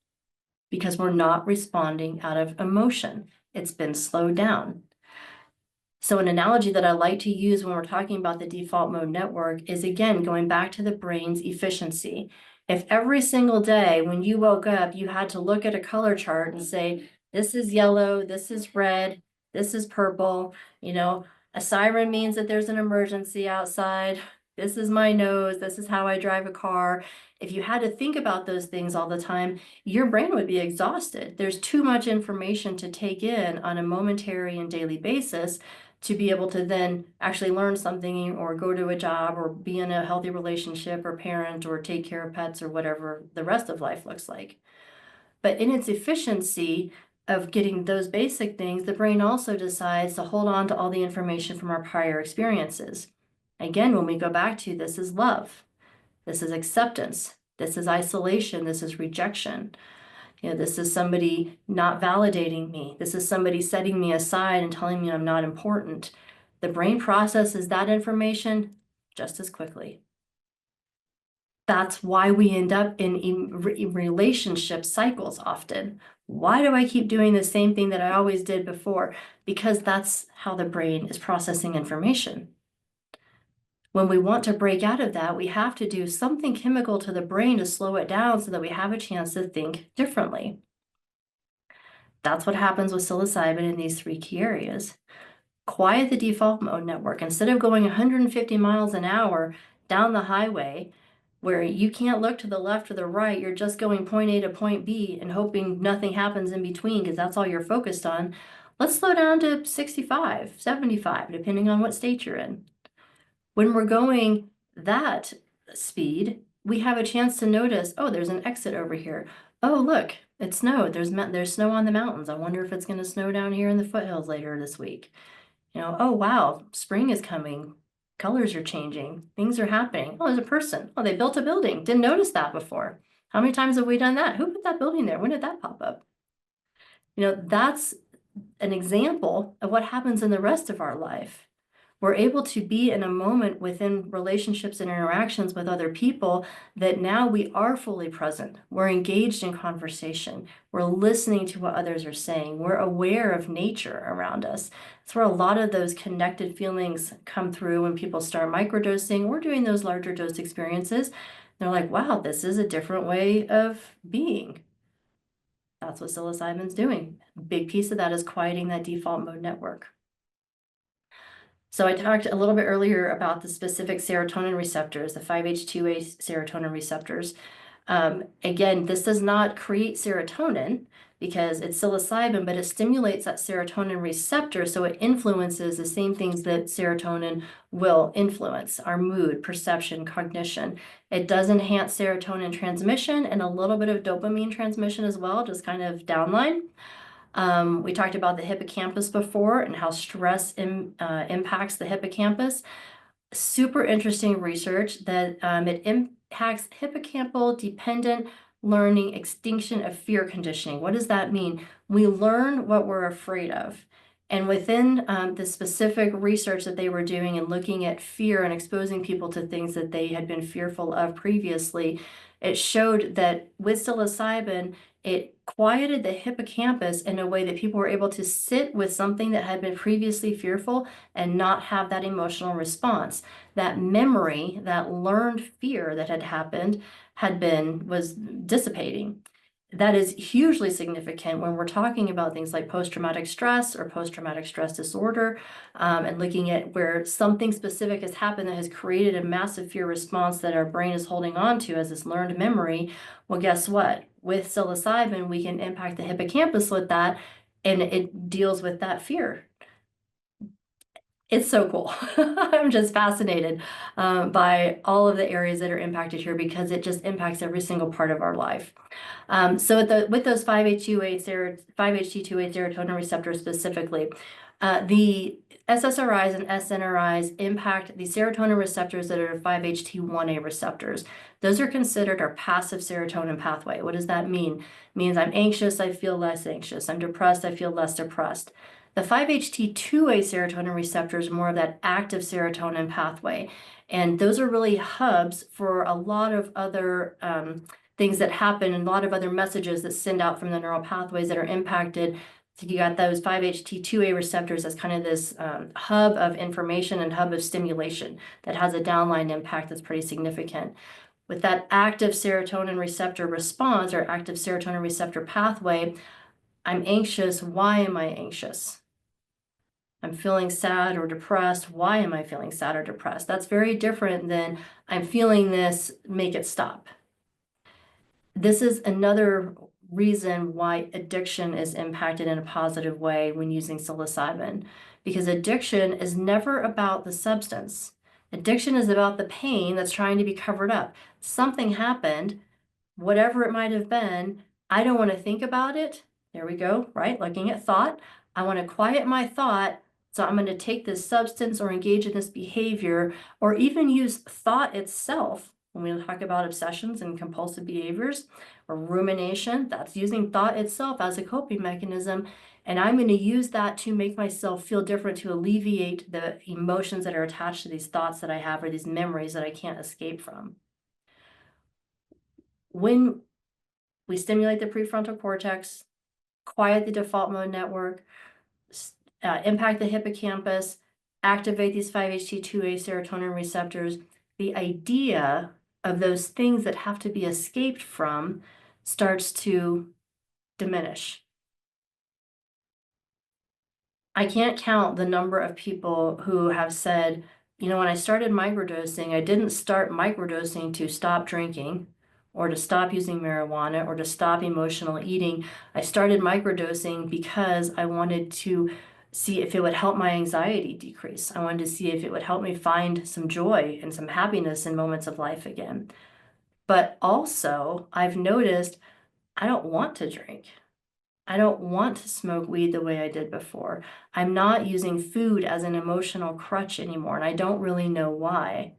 because we're not responding out of emotion. It's been slowed down. So an analogy that I like to use when we're talking about the default mode network is, again, going back to the brain's efficiency. If every single day when you woke up, you had to look at a color chart and say, this is yellow, this is red, this is purple, a siren means that there's an emergency outside. This is my nose. This is how I drive a car. If you had to think about those things all the time, your brain would be exhausted. There's too much information to take in on a momentary and daily basis to be able to then actually learn something or go to a job or be in a healthy relationship or parent or take care of pets or whatever the rest of life looks like. But in its efficiency of getting those basic things, the brain also decides to hold on to all the information from our prior experiences. Again, when we go back to this is love, this is acceptance, this is isolation, this is rejection. This is somebody not validating me. This is somebody setting me aside and telling me I'm not important. The brain processes that information just as quickly. That's why we end up in relationship cycles often. Why do I keep doing the same thing that I always did before? Because that's how the brain is processing information. When we want to break out of that, we have to do something chemical to the brain to slow it down so that we have a chance to think differently. That's what happens with psilocybin in these 3 key areas. Quiet the default mode network. Instead of going 150 miles an hour down the highway, where you can't look to the left or the right, you're just going point A to point B and hoping nothing happens in between because that's all you're focused on. Let's slow down to 65, 75, depending on what state you're in. When we're going that speed, we have a chance to notice, oh, there's an exit over here. Oh, look, it snowed. There's snow on the mountains. I wonder if it's going to snow down here in the foothills later this week. Oh, wow, spring is coming. Colors are changing. Things are happening. Oh, there's a person. Oh, they built a building. Didn't notice that before. How many times have we done that? Who put that building there? When did that pop up? That's an example of what happens in the rest of our life. We're able to be in a moment within relationships and interactions with other people that now we are fully present. We're engaged in conversation. We're listening to what others are saying. We're aware of nature around us. That's where a lot of those connected feelings come through when people start microdosing or doing those larger dose experiences. They're like, wow, this is a different way of being. That's what psilocybin's doing. A big piece of that is quieting that default mode network. So I talked a little bit earlier about the specific serotonin receptors, the 5-HT2A serotonin receptors. Again, this does not create serotonin because it's psilocybin, but it stimulates that serotonin receptor, so it influences the same things that serotonin will influence: our mood, perception, cognition. It does enhance serotonin transmission and a little bit of dopamine transmission as well, just kind of downline. We talked about the hippocampus before and how stress impacts the hippocampus. Super interesting research that it impacts hippocampal dependent learning, extinction of fear conditioning. What does that mean? We learn what we're afraid of. And within the specific research that they were doing and looking at fear and exposing people to things that they had been fearful of previously, it showed that with psilocybin, it quieted the hippocampus in a way that people were able to sit with something that had been previously fearful and not have that emotional response. That memory, that learned fear that had happened was dissipating. That is hugely significant when we're talking about things like post-traumatic stress or post-traumatic stress disorder, and looking at where something specific has happened that has created a massive fear response that our brain is holding on to as this learned memory. Well, guess what? With psilocybin, we can impact the hippocampus with that, and it deals with that fear. It's so cool. I'm just fascinated by all of the areas that are impacted here because it just impacts every single part of our life. So with those 5-HT2A serotonin receptors specifically, the SSRIs and SNRIs impact the serotonin receptors that are 5-HT1A receptors. Those are considered our passive serotonin pathway. What does that mean? It means I'm anxious, I feel less anxious. I'm depressed, I feel less depressed. The 5-HT2A serotonin receptors are more of that active serotonin pathway. And those are really hubs for a lot of other things that happen and a lot of other messages that send out from the neural pathways that are impacted. So you got those 5-HT2A receptors as kind of this hub of information and hub of stimulation that has a downline impact that's pretty significant. With that active serotonin receptor response or active serotonin receptor pathway, I'm anxious. Why am I anxious? I'm feeling sad or depressed. Why am I feeling sad or depressed? That's very different than I'm feeling this, make it stop. This is another reason why addiction is impacted in a positive way when using psilocybin, because addiction is never about the substance. Addiction is about the pain that's trying to be covered up. Something happened, whatever it might have been. I don't want to think about it. There we go, right? Looking at thought. I want to quiet my thought. So I'm going to take this substance or engage in this behavior, or even use thought itself. When we talk about obsessions and compulsive behaviors or rumination, that's using thought itself as a coping mechanism. And I'm going to use that to make myself feel different, to alleviate the emotions that are attached to these thoughts that I have, or these memories that I can't escape from. When we stimulate the prefrontal cortex, quiet the default mode network, impact the hippocampus, activate these 5-HT2A serotonin receptors, the idea of those things that have to be escaped from starts to diminish. I can't count the number of people who have said, you know, when I started microdosing, I didn't start microdosing to stop drinking or to stop using marijuana or to stop emotional eating. I started microdosing because I wanted to see if it would help my anxiety decrease. I wanted to see if it would help me find some joy and some happiness in moments of life again. But also, I've noticed I don't want to drink. I don't want to smoke weed the way I did before. I'm not using food as an emotional crutch anymore, and I don't really know why.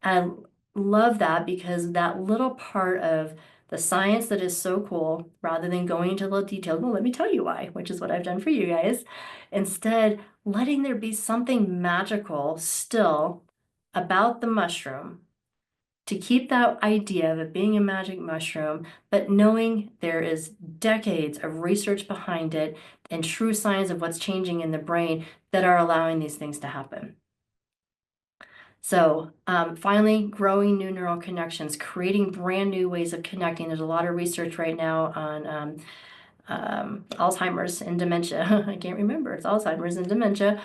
I love that, because that little part of the science that is so cool, rather than going into the detail, well, let me tell you why, which is what I've done for you guys. Instead, letting there be something magical still about the mushroom, to keep that idea of it being a magic mushroom, but knowing there is decades of research behind it and true signs of what's changing in the brain that are allowing these things to happen. So finally, growing new neural connections, creating brand new ways of connecting. There's a lot of research right now on Alzheimer's and dementia. I can't remember. It's Alzheimer's and dementia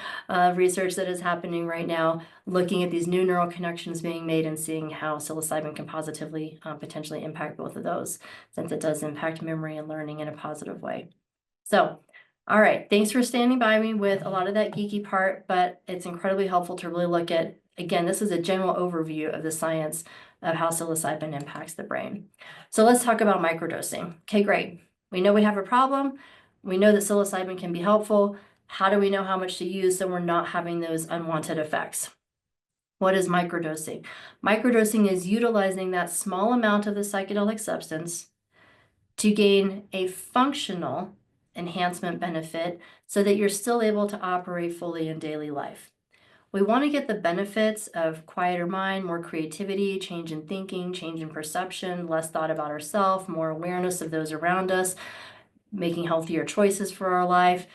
research that is happening right now, looking at these new neural connections being made and seeing how psilocybin can positively potentially impact both of those, since it does impact memory and learning in a positive way. So, all right, thanks for standing by me with a lot of that geeky part, but it's incredibly helpful to really look at, again, this is a general overview of the science of how psilocybin impacts the brain. So let's talk about microdosing. Okay, great. We know we have a problem. We know that psilocybin can be helpful. How do we know how much to use so we're not having those unwanted effects? What is microdosing? Microdosing is utilizing that small amount of the psychedelic substance to gain a functional enhancement benefit so that you're still able to operate fully in daily life. We want to get the benefits of quieter mind, more creativity, change in thinking, change in perception, less thought about ourselves, more awareness of those around us, making healthier choices for our life.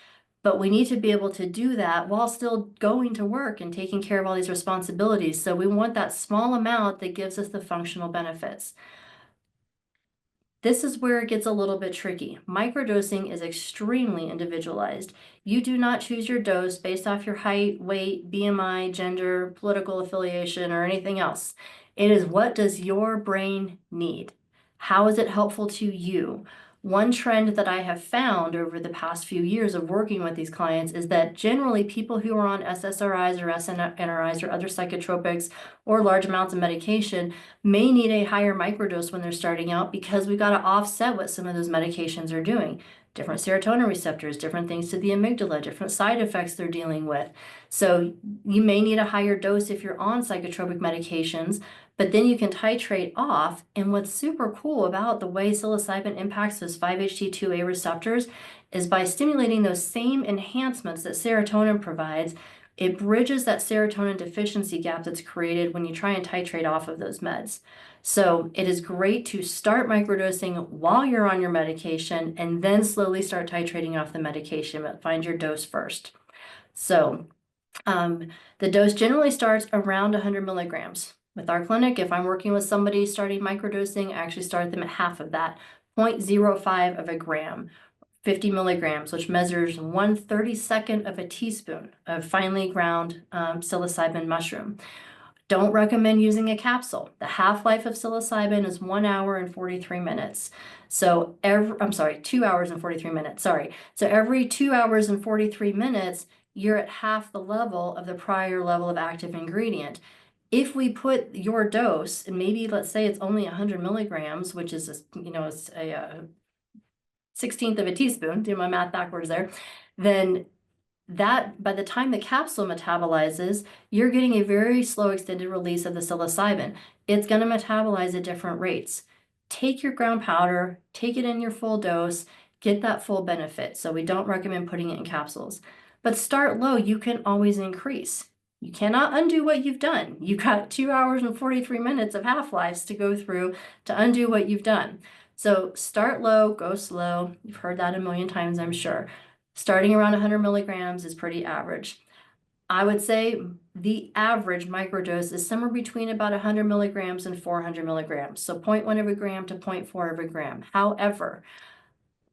But we need to be able to do that while still going to work and taking care of all these responsibilities. So we want that small amount that gives us the functional benefits. This is where it gets a little bit tricky. Microdosing is extremely individualized. You do not choose your dose based off your height, weight, BMI, gender, political affiliation, or anything else. It is, what does your brain need? How is it helpful to you? One trend that I have found over the past few years of working with these clients is that generally people who are on SSRIs or SNRIs or other psychotropics or large amounts of medication may need a higher microdose when they're starting out, because we've got to offset what some of those medications are doing. Different serotonin receptors, different things to the amygdala, different side effects they're dealing with. So you may need a higher dose if you're on psychotropic medications, but then you can titrate off. And what's super cool about the way psilocybin impacts those 5-HT2A receptors is by stimulating those same enhancements that serotonin provides, it bridges that serotonin deficiency gap that's created when you try and titrate off of those meds. So it is great to start microdosing while you're on your medication and then slowly start titrating off the medication, but find your dose first. So the dose generally starts around 100 milligrams. With our clinic, if I'm working with somebody starting microdosing, I actually start them at half of that, 0.05 of a gram. 50 milligrams, which measures 1/32 of a teaspoon of finely ground psilocybin mushroom. Don't recommend using a capsule. The half-life of psilocybin is 1 hour and 43 minutes. So 2 hours and 43 minutes, sorry. So every 2 hours and 43 minutes, you're at half the level of the prior level of active ingredient. If we put your dose, and maybe let's say it's only 100 milligrams, which is, it's a 16th of a teaspoon, do my math backwards there, then that by the time the capsule metabolizes, you're getting a very slow extended release of the psilocybin. It's going to metabolize at different rates. Take your ground powder, take it in your full dose, get that full benefit. So we don't recommend putting it in capsules. But start low, you can always increase. You cannot undo what you've done. You've got 2 hours and 43 minutes of half-lives to go through to undo what you've done. So start low, go slow. You've heard that a million times, I'm sure. Starting around 100 milligrams is pretty average. I would say the average microdose is somewhere between about 100 milligrams and 400 milligrams. So 0.1 of a gram to 0.4 of a gram. However,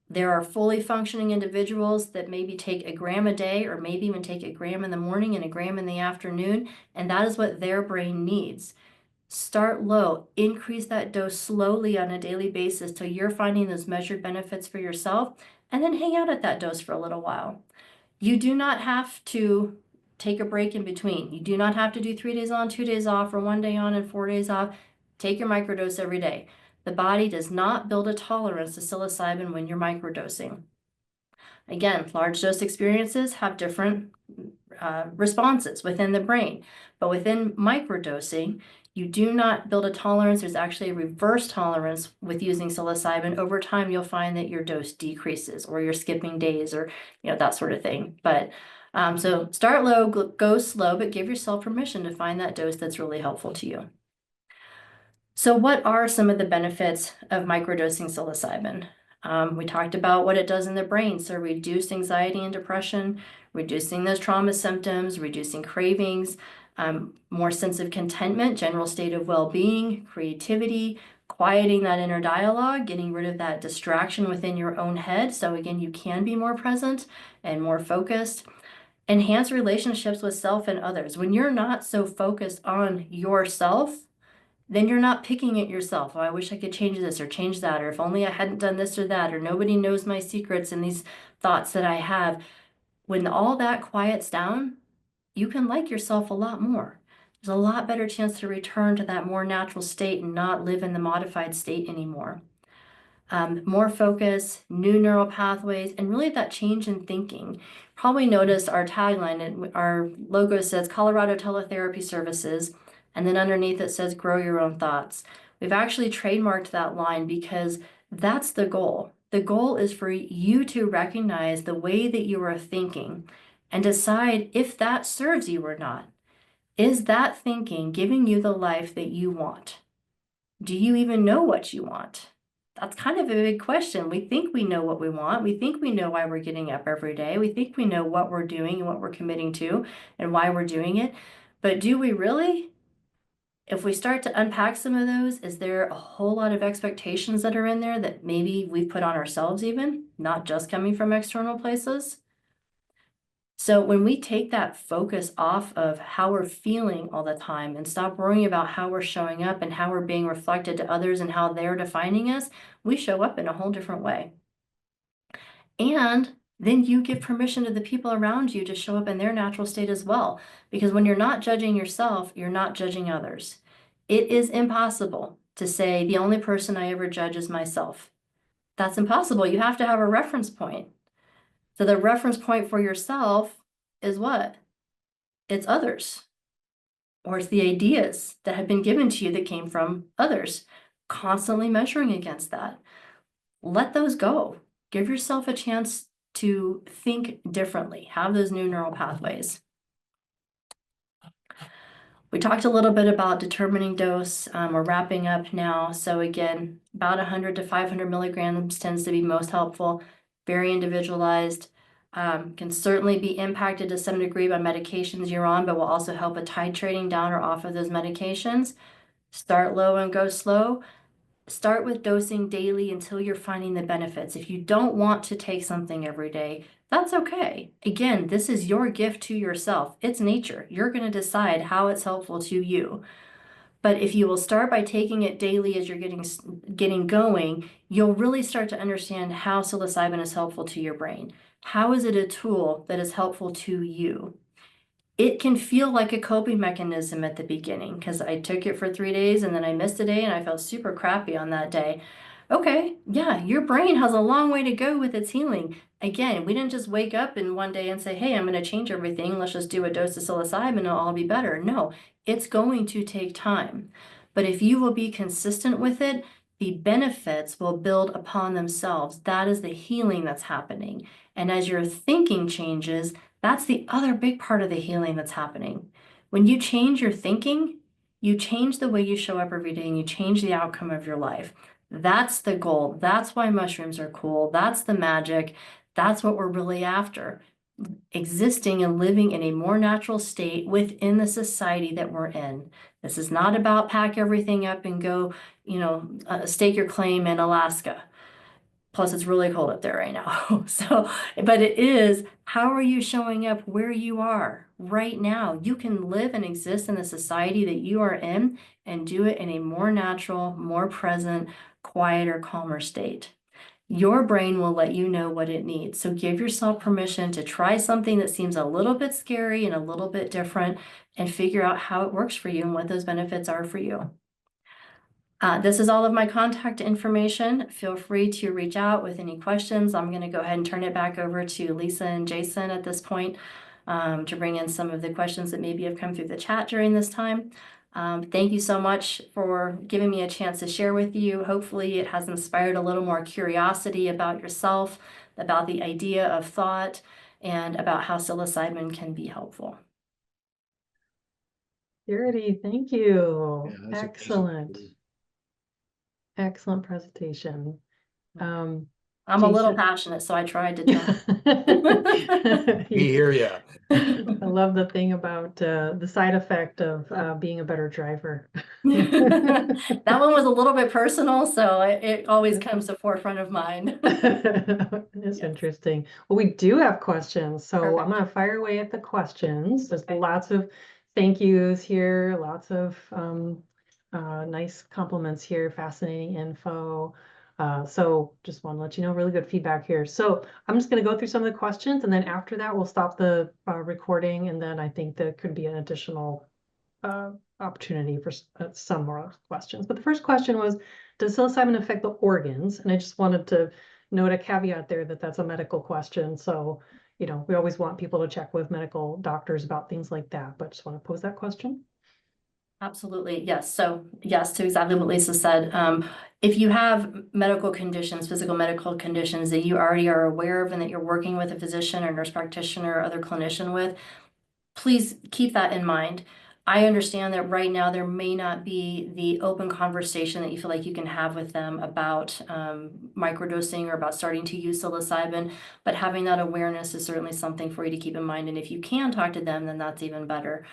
there are fully functioning individuals that maybe take a gram a day, or maybe even take a gram in the morning and a gram in the afternoon, and that is what their brain needs. Start low, increase that dose slowly on a daily basis till you're finding those measured benefits for yourself, and then hang out at that dose for a little while. You do not have to take a break in between. You do not have to do 3 days on, 2 days off, or 1 day on and 4 days off. Take your microdose every day. The body does not build a tolerance to psilocybin when you're microdosing. Again, large dose experiences have different responses within the brain, but within microdosing, you do not build a tolerance. There's actually a reverse tolerance with using psilocybin. Over time, you'll find that your dose decreases, or you're skipping days, or that sort of thing. But so start low, go slow, but give yourself permission to find that dose that's really helpful to you. So what are some of the benefits of microdosing psilocybin? We talked about what it does in the brain. So reduced anxiety and depression, reducing those trauma symptoms, reducing cravings, more sense of contentment, general state of well-being, creativity, quieting that inner dialogue, getting rid of that distraction within your own head. So again, you can be more present and more focused. Enhance relationships with self and others. When you're not so focused on yourself, then you're not picking at yourself. Oh, I wish I could change this or change that, or if only I hadn't done this or that, or nobody knows my secrets and these thoughts that I have. When all that quiets down, you can like yourself a lot more. There's a lot better chance to return to that more natural state and not live in the modified state anymore. More focus, new neural pathways, and really that change in thinking. Probably noticed our tagline and our logo says Colorado Teletherapy Services, and then underneath it says grow your own thoughts. We've actually trademarked that line because that's the goal. The goal is for you to recognize the way that you are thinking and decide if that serves you or not. Is that thinking giving you the life that you want? Do you even know what you want? That's kind of a big question. We think we know what we want. We think we know why we're getting up every day. We think we know what we're doing and what we're committing to and why we're doing it. But do we really? If we start to unpack some of those, is there a whole lot of expectations that are in there that maybe we've put on ourselves even, not just coming from external places? So when we take that focus off of how we're feeling all the time and stop worrying about how we're showing up and how we're being reflected to others and how they're defining us, we show up in a whole different way. And then you give permission to the people around you to show up in their natural state as well. Because when you're not judging yourself, you're not judging others. It is impossible to say the only person I ever judge is myself. That's impossible. You have to have a reference point. So the reference point for yourself is what? It's others. Or it's the ideas that have been given to you that came from others. Constantly measuring against that. Let those go. Give yourself a chance to think differently. Have those new neural pathways. We talked a little bit about determining dose. We're wrapping up now. So again, about 100 to 500 milligrams tends to be most helpful. Very individualized, can certainly be impacted to some degree by medications you're on, but will also help with titrating down or off of those medications. Start low and go slow. Start with dosing daily until you're finding the benefits. If you don't want to take something every day, that's okay. Again, this is your gift to yourself. It's nature. You're going to decide how it's helpful to you. But if you will start by taking it daily as you're getting going, you'll really start to understand how psilocybin is helpful to your brain, How is it a tool that is helpful to you? It can feel like a coping mechanism at the beginning because I took it for 3 days and then I missed a day and I felt super crappy on that day. Okay, yeah, your brain has a long way to go with its healing. Again, we didn't just wake up in one day and say, hey, I'm going to change everything. Let's just do a dose of psilocybin and it'll all be better. No, it's going to take time. But if you will be consistent with it, the benefits will build upon themselves. That is the healing that's happening. And as your thinking changes, that's the other big part of the healing that's happening. When you change your thinking, you change the way you show up every day and you change the outcome of your life. That's the goal. That's why mushrooms are cool. That's the magic. That's what we're really after. Existing and living in a more natural state within the society that we're in. This is not about pack everything up and go, stake your claim in Alaska. Plus, it's really cold up there right now. So, but it is, how are you showing up where you are right now? You can live and exist in the society that you are in and do it in a more natural, more present, quieter, calmer state. Your brain will let you know what it needs. So give yourself permission to try something that seems a little bit scary and a little bit different and figure out how it works for you and what those benefits are for you. This is all of my contact information. Feel free to reach out with any questions. I'm going to go ahead and turn it back over to Lisa and Jason at this point to bring in some of the questions that maybe have come through the chat during this time. Thank you so much for giving me a chance to share with you. Hopefully it has inspired a little more curiosity about yourself, about the idea of thought, and about how psilocybin can be helpful. Purity, thank you. Yeah, that's Excellent. amazing. Excellent presentation. I'm a little Jason- passionate, so I tried to tell. We hear you. I love the thing about the side effect of being a better driver. That one was a little bit personal, so it always comes to forefront of mind. It's interesting. Well, we do have questions, so Perfect. I'm gonna fire away at the questions. There's Okay. lots of thank yous here, lots of nice compliments here, fascinating info. So just want to let you know, really good feedback here. So I'm just going to go through some of the questions, and then after that, we'll stop the recording, and then I think there could be an additional opportunity for some more questions. But the first question was, does psilocybin affect the organs? And I just wanted to note a caveat there that that's a medical question. So, we always want people to check with medical doctors about things like that, but just want to pose that question. Absolutely, yes. So yes, to exactly what Lisa said. If you have medical conditions, physical medical conditions that you already are aware of and that you're working with a physician or nurse practitioner or other clinician with, please keep that in mind. I understand that right now there may not be the open conversation that you feel like you can have with them about microdosing or about starting to use psilocybin, but having that awareness is certainly something for you to keep in mind. And if you can talk to them, then that's even better.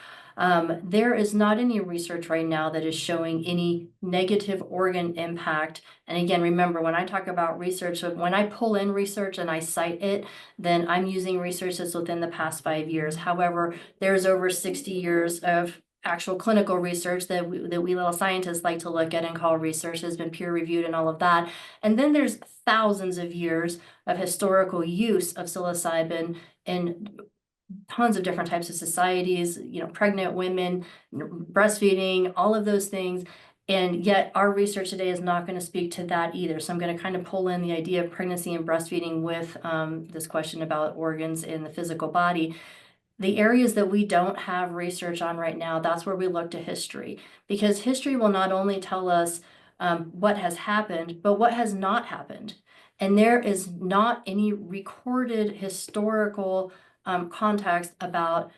There is not any research right now that is showing any negative organ impact. And again, remember, when I talk about research, so when I pull in research and I cite it, then I'm using research that's within the past 5 years. However, there's over 60 years of actual clinical research that we little scientists like to look at and call research, has been peer reviewed and all of that. And then there's thousands of years of historical use of psilocybin in tons of different types of societies, pregnant women, breastfeeding, all of those things. And yet our research today is not going to speak to that either. So I'm going to kind of pull in the idea of pregnancy and breastfeeding with this question about organs in the physical body. The areas that we don't have research on right now, that's where we look to history, because history will not only tell us what has happened, but what has not happened. And there is not any recorded historical context about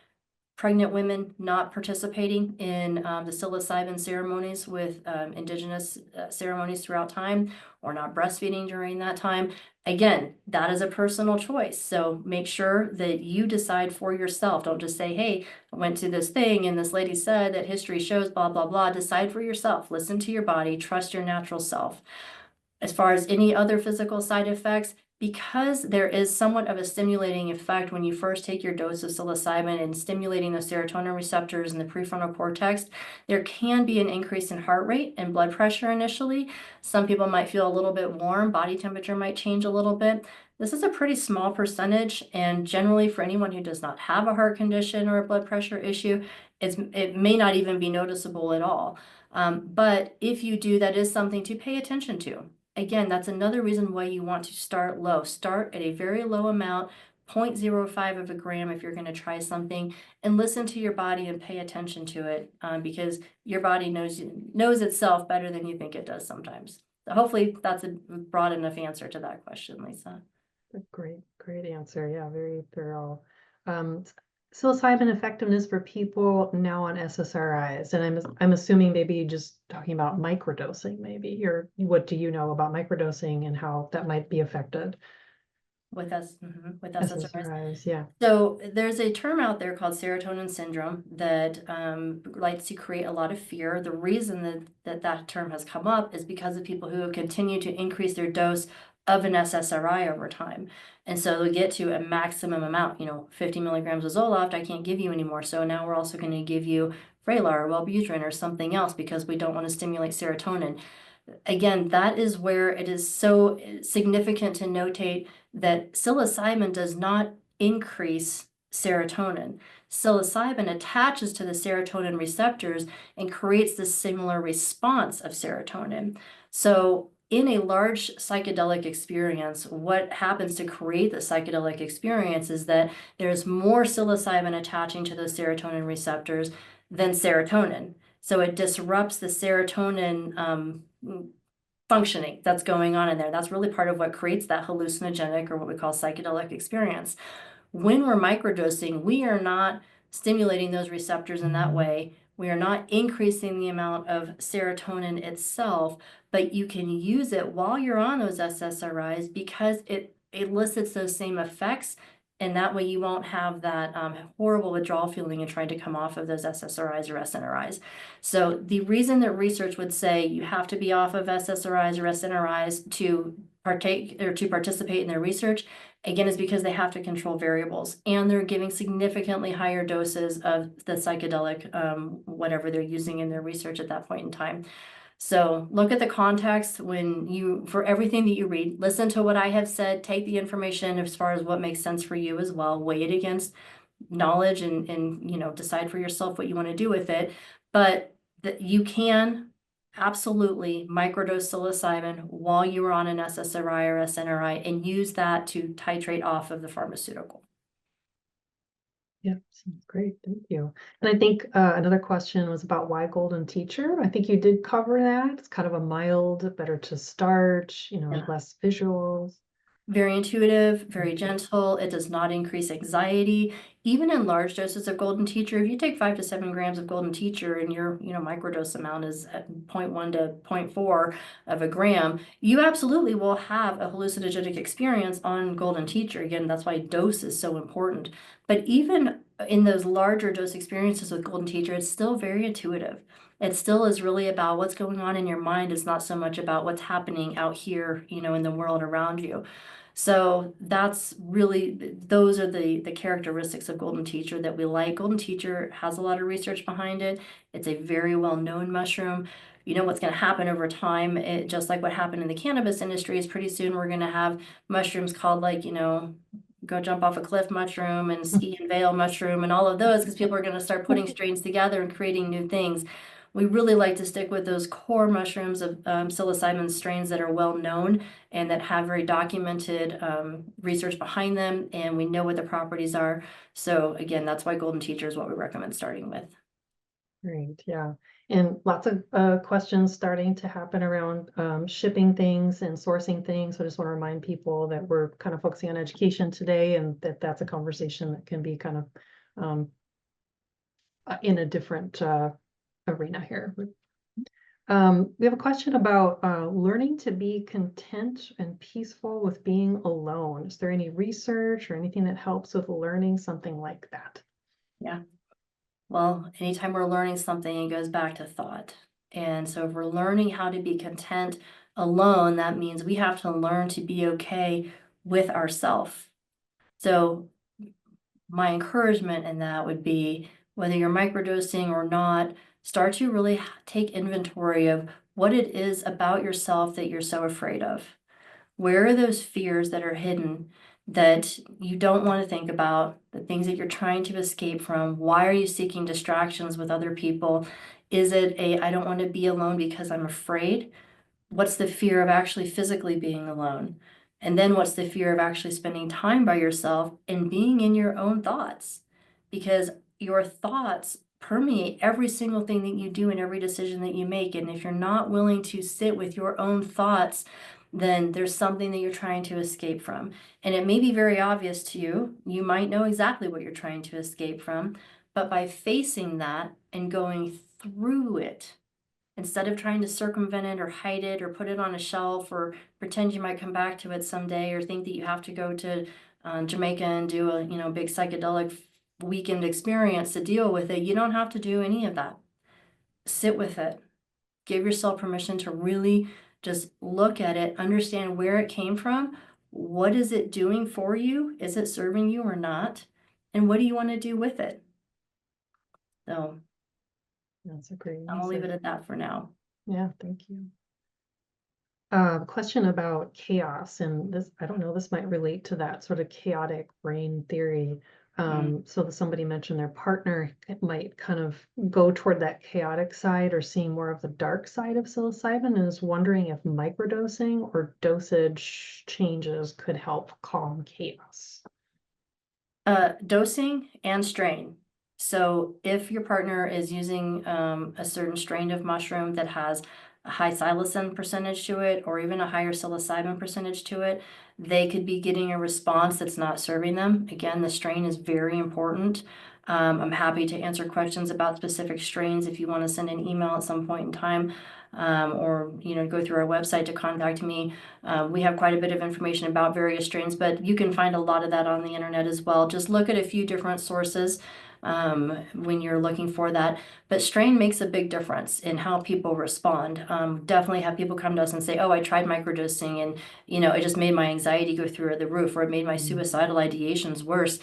pregnant women not participating in the psilocybin ceremonies with indigenous ceremonies throughout time, or not breastfeeding during that time. Again, that is a personal choice. So make sure that you decide for yourself. Don't just say, hey, I went to this thing and this lady said that history shows blah, blah, blah. Decide for yourself. Listen to your body. Trust your natural self. As far as any other physical side effects, because there is somewhat of a stimulating effect when you first take your dose of psilocybin and stimulating the serotonin receptors in the prefrontal cortex, there can be an increase in heart rate and blood pressure initially. Some people might feel a little bit warm, body temperature might change a little bit. This is a pretty small percentage, and generally for anyone who does not have a heart condition or a blood pressure issue, it may not even be noticeable at all. But if you do, that is something to pay attention to. Again, that's another reason why you want to start low. Start at a very low amount, 0.05 of a gram if you're going to try something, and listen to your body and pay attention to it, because your body knows itself better than you think it does sometimes. So hopefully that's a broad enough answer to that question, Lisa. Great answer. Yeah, very thorough. Psilocybin effectiveness for people now on SSRIs, and I'm assuming maybe just talking about microdosing, maybe, or what do you know about microdosing and how that might be affected? With SSRIs. SSRIs, yeah. So there's a term out there called serotonin syndrome that likes to create a lot of fear. The reason that term has come up is because of people who have continued to increase their dose of an SSRI over time. And so they'll get to a maximum amount, 50 milligrams of Zoloft, I can't give you anymore. So now we're also going to give you Vraylar or Wellbutrin or something else because we don't want to stimulate serotonin. Again, that is where it is so significant to notate that psilocybin does not increase serotonin. Psilocybin attaches to the serotonin receptors and creates this similar response of serotonin. So in a large psychedelic experience, what happens to create the psychedelic experience is that there's more psilocybin attaching to those serotonin receptors than serotonin. So it disrupts the serotonin functioning that's going on in there. That's really part of what creates that hallucinogenic or what we call psychedelic experience. When we're microdosing, we are not stimulating those receptors in that way. We are not increasing the amount of serotonin itself, but you can use it while you're on those SSRIs because it elicits those same effects. And that way you won't have that horrible withdrawal feeling and trying to come off of those SSRIs or SNRIs. So the reason that research would say you have to be off of SSRIs or SNRIs to partake or to participate in their research, again, is because they have to control variables and they're giving significantly higher doses of the psychedelic, whatever they're using in their research at that point in time. So look at the context for everything that you read, listen to what I have said, take the information as far as what makes sense for you as well, weigh it against knowledge and decide for yourself what you want to do with it. But that you can absolutely microdose psilocybin while you are on an SSRI or SNRI and use that to titrate off of the pharmaceutical. Yeah, sounds great. Thank you. And I think another question was about why Golden Teacher. I think you did cover that. It's kind of a mild, better to start, Yeah. less visuals. Very intuitive, very gentle. It does not increase anxiety. Even in large doses of Golden Teacher, if you take 5 to 7 grams of Golden Teacher and your microdose amount is at 0.1 to 0.4 of a gram, you absolutely will have a hallucinogenic experience on Golden Teacher. Again, that's why dose is so important. But even in those larger dose experiences with Golden Teacher, it's still very intuitive. It still is really about what's going on in your mind. It's not so much about what's happening out here, in the world around you. So that's really, those are the characteristics of Golden Teacher that we like. Golden Teacher has a lot of research behind it. It's a very well-known mushroom. You know what's going to happen over time, just like what happened in the cannabis industry, is pretty soon we're going to have mushrooms called go jump off a cliff mushroom and ski and veil mushroom and all of those, because people are going to start putting strains together and creating new things. We really like to stick with those core mushrooms of psilocybin strains that are well known and that have very documented research behind them, and we know what the properties are. So again, that's why Golden Teacher is what we recommend starting with. Great, yeah. And lots of questions starting to happen around shipping things and sourcing things. So I just want to remind people that we're kind of focusing on education today, and that's a conversation that can be kind of in a different arena here. We have a question about learning to be content and peaceful with being alone. Is there any research or anything that helps with learning something like that? Yeah. Well, anytime we're learning something, it goes back to thought. And so if we're learning how to be content alone, that means we have to learn to be okay with ourself. So my encouragement in that would be, whether you're microdosing or not, start to really take inventory of what it is about yourself that you're so afraid of. Where are those fears that are hidden that you don't want to think about, the things that you're trying to escape from? Why are you seeking distractions with other people? Is it I don't want to be alone because I'm afraid? What's the fear of actually physically being alone? And then what's the fear of actually spending time by yourself and being in your own thoughts? Because your thoughts permeate every single thing that you do and every decision that you make. And if you're not willing to sit with your own thoughts, then there's something that you're trying to escape from. And it may be very obvious to you. You might know exactly what you're trying to escape from, but by facing that and going through it, instead of trying to circumvent it or hide it or put it on a shelf or pretend you might come back to it someday, or think that you have to go to Jamaica and do a big psychedelic weekend experience to deal with it, you don't have to do any of that. Sit with it. Give yourself permission to really just look at it, understand where it came from. What is it doing for you? Is it serving you or not? And what do you want to do with it? So That's a great I'll leave it answer. at that for now. Yeah, thank you. Question about chaos, and this, I don't know, this might relate to that sort of chaotic brain theory. So that somebody mentioned their partner might kind of go toward that chaotic side or seeing more of the dark side of psilocybin, and is wondering if microdosing or dosage changes could help calm chaos. Dosing and strain. So if your partner is using a certain strain of mushroom that has a high psilocin percentage to it, or even a higher psilocybin percentage to it, they could be getting a response that's not serving them. Again, the strain is very important. I'm happy to answer questions about specific strains if you want to send an email at some point in time, or go through our website to contact me. We have quite a bit of information about various strains, but you can find a lot of that on the internet as well. Just look at a few different sources when you're looking for that. But strain makes a big difference in how people respond. Definitely have people come to us and say, oh, I tried microdosing and it just made my anxiety go through the roof, or it made my suicidal ideations worse.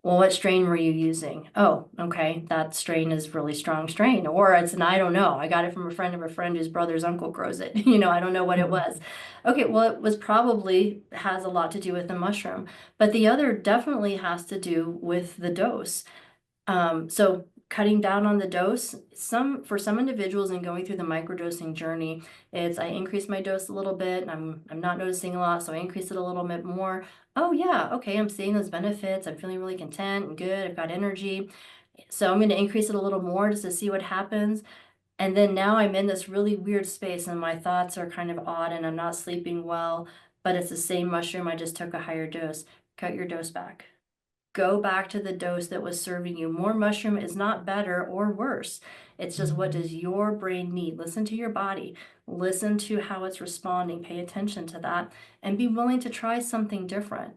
Well, what strain were you using? Oh, okay, that strain is really strong strain. Or it's I don't know. I got it from a friend of a friend whose brother's uncle grows it. I don't know what it was. Okay, well, it was probably has a lot to do with the mushroom, but the other definitely has to do with the dose. So cutting down on the dose, for some individuals in going through the microdosing journey, it's I increase my dose a little bit and I'm not noticing a lot, so I increase it a little bit more. Oh yeah, okay, I'm seeing those benefits. I'm feeling really content and good. I've got energy. So I'm going to increase it a little more just to see what happens. And then now I'm in this really weird space and my thoughts are kind of odd and I'm not sleeping well, but it's the same mushroom. I just took a higher dose. Cut your dose back. Go back to the dose that was serving you. More mushroom is not better or worse. It's just, what does your brain need? Listen to your body. Listen to how it's responding. Pay attention to that and be willing to try something different.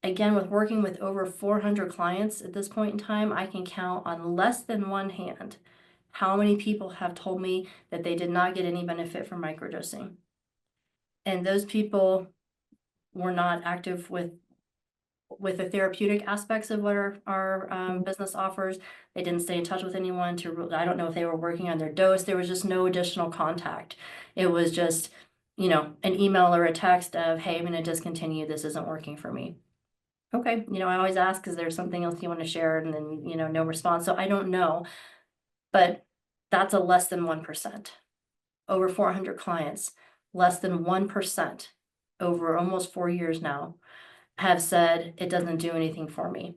Again, with working with over 400 clients at this point in time, I can count on less than one hand how many people have told me that they did not get any benefit from microdosing. And those people were not active with the therapeutic aspects of what our business offers. They didn't stay in touch with anyone I don't know if they were working on their dose. There was just no additional contact. It was just, an email or a text of, hey, I'm going to discontinue. This isn't working for me. Okay. I always ask, is there something else you want to share? And then, no response. So I don't know, but that's a less than 1%. Over 400 clients, less than 1% over almost 4 years now have said it doesn't do anything for me.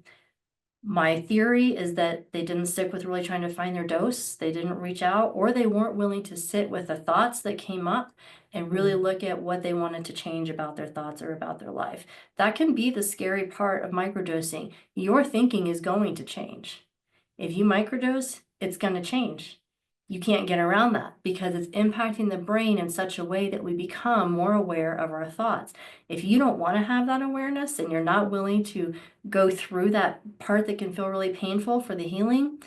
My theory is that they didn't stick with really trying to find their dose. They didn't reach out, or they weren't willing to sit with the thoughts that came up and really look at what they wanted to change about their thoughts or about their life. That can be the scary part of microdosing. Your thinking is going to change. If you microdose, it's going to change. You can't get around that because it's impacting the brain in such a way that we become more aware of our thoughts. If you don't want to have that awareness and you're not willing to go through that part that can feel really painful for the healing,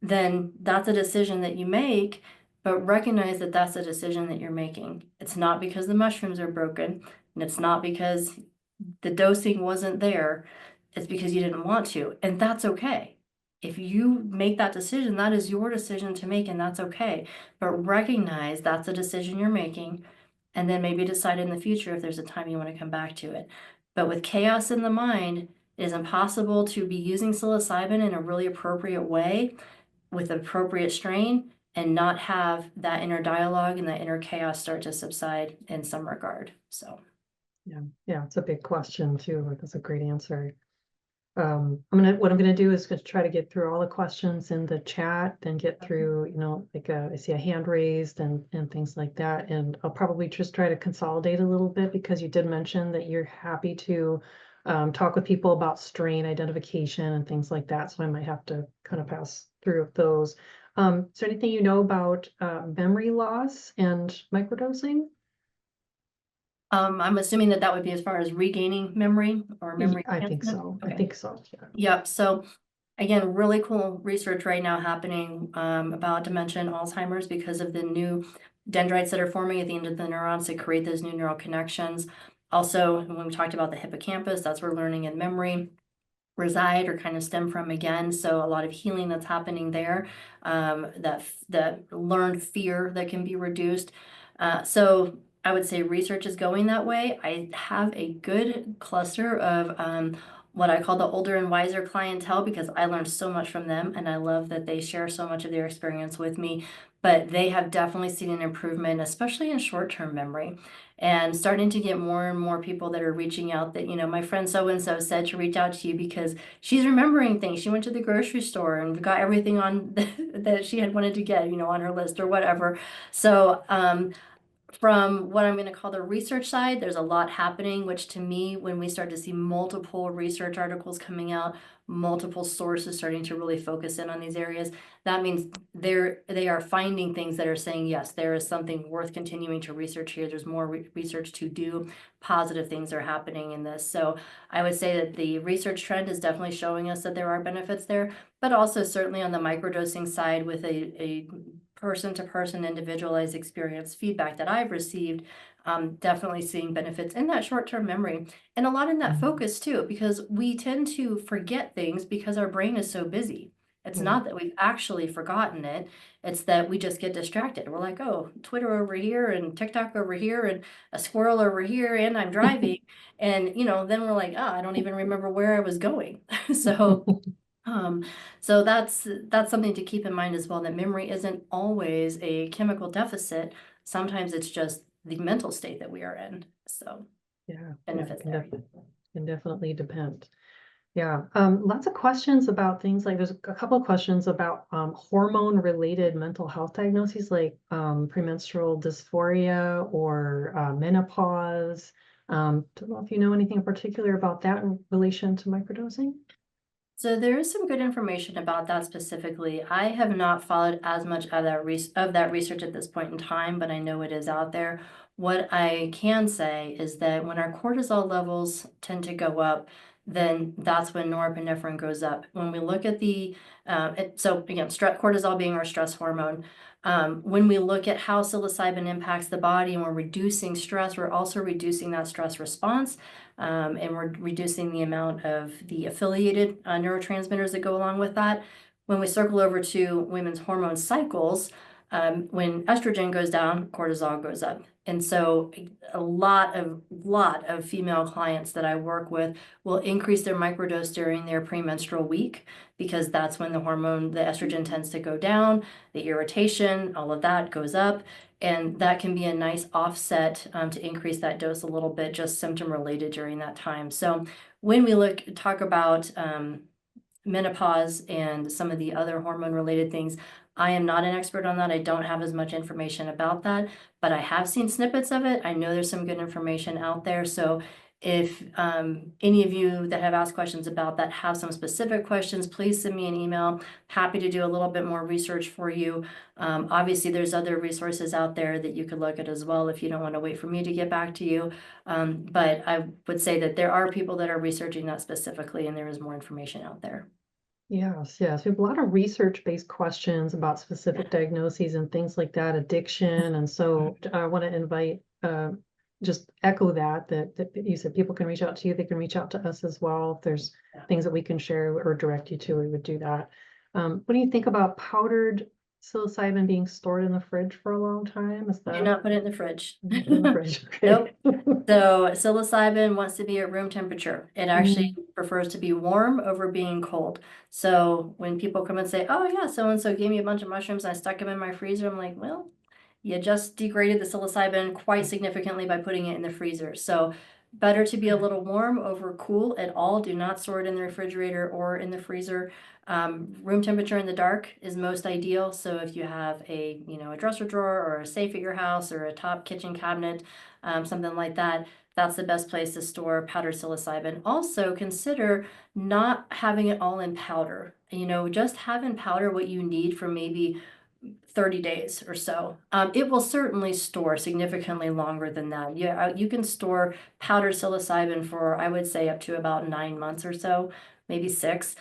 then that's a decision that you make, but recognize that that's a decision that you're making. It's not because the mushrooms are broken, and it's not because the dosing wasn't there, it's because you didn't want to, and that's okay. If you make that decision, that is your decision to make, and that's okay. But recognize that's a decision you're making, and then maybe decide in the future if there's a time you want to come back to it. But with chaos in the mind, it is impossible to be using psilocybin in a really appropriate way with appropriate strain and not have that inner dialogue and that inner chaos start to subside in some regard. So Yeah, it's a big question too. Like, that's a great answer. What I'm gonna do is just try to get through all the questions in the chat and get through, like I see a hand raised and things like that. And I'll probably just try to consolidate a little bit because you did mention that you're happy to talk with people about strain identification and things like that. So I might have to kind of pass through those. Is there anything you know about memory loss and microdosing? I'm assuming that that would be as far as regaining memory or memory I think enhancement? so. I Okay. think so. Yeah. Yep. So again, really cool research right now happening about dementia and Alzheimer's because of the new dendrites that are forming at the end of the neurons to create those new neural connections. Also, when we talked about the hippocampus, that's where learning and memory reside or kind of stem from again. So a lot of healing that's happening there, that learned fear that can be reduced. So I would say research is going that way. I have a good cluster of what I call the older and wiser clientele because I learned so much from them and I love that they share so much of their experience with me. But they have definitely seen an improvement, especially in short-term memory, and starting to get more and more people that are reaching out that, my friend so-and-so said to reach out to you because she's remembering things. She went to the grocery store and got everything on that she had wanted to get, on her list or whatever. So, from what I'm going to call the research side, there's a lot happening, which to me, when we start to see multiple research articles coming out, multiple sources starting to really focus in on these areas, that means they are finding things that are saying, yes, there is something worth continuing to research here. There's more research to do. Positive things are happening in this. So I would say that the research trend is definitely showing us that there are benefits there, but also certainly on the microdosing side with a person-to-person individualized experience feedback that I've received, definitely seeing benefits in that short-term memory and a lot in that focus too, because we tend to forget things because our brain is so busy. It's not that we've actually forgotten it. It's that we just get distracted. We're like, oh, Twitter over here and TikTok over here and a squirrel over here and I'm driving. And, then we're like, oh, I don't even remember where I was going. So so that's something to keep in mind as well, that memory isn't always a chemical deficit. Sometimes it's just the mental state that we are in. So Yeah, benefits can there. can definitely depend. Yeah, lots of questions about things like there's a couple of questions about hormone related mental health diagnoses like premenstrual dysphoria or menopause. Don't know if you know anything in particular about that in relation to microdosing. So there is some good information about that specifically. I have not followed as much of that research at this point in time, but I know it is out there. What I can say is that when our cortisol levels tend to go up, then that's when norepinephrine goes up. When we look at so again, cortisol being our stress hormone, when we look at how psilocybin impacts the body and we're reducing stress, we're also reducing that stress response. And we're reducing the amount of the affiliated neurotransmitters that go along with that. When we circle over to women's hormone cycles, when estrogen goes down, cortisol goes up. And so a lot of female clients that I work with will increase their microdose during their premenstrual week because that's when the estrogen tends to go down, the irritation, all of that goes up. And that can be a nice offset to increase that dose a little bit, just symptom related during that time. So when we talk about menopause and some of the other hormone related things, I am not an expert on that. I don't have as much information about that, but I have seen snippets of it. I know there's some good information out there. So if any of you that have asked questions about that have some specific questions, please send me an email. Happy to do a little bit more research for you. Obviously, there's other resources out there that you could look at as well if you don't want to wait for me to get back to you. But I would say that there are people that are researching that specifically, and there is more information out there. Yes, yes. We have a lot of research-based questions about specific diagnoses and things like that, addiction. And so I want to invite just echo that you said people can reach out to you, they can reach out to us as well. If there's things that we can share or direct you to, we would do that. What do you think about powdered psilocybin being stored in the fridge for a long time? Is Do that not put it in the fridge. in the fridge? Okay. Nope. So psilocybin wants to be at room temperature. It actually prefers to be warm over being cold. So when people come and say, oh yeah, so-and-so gave me a bunch of mushrooms, and I stuck them in my freezer, I'm like, well, you just degraded the psilocybin quite significantly by putting it in the freezer. So better to be a little warm over cool at all. Do not store it in the refrigerator or in the freezer. Room temperature in the dark is most ideal. So if you have a dresser drawer or a safe at your house or a top kitchen cabinet, something like that, that's the best place to store powdered psilocybin. Also consider not having it all in powder. Just have in powder what you need for maybe 30 days or so. It will certainly store significantly longer than that. Yeah, you can store powdered psilocybin for, I would say, up to about 9 months or so, maybe 6.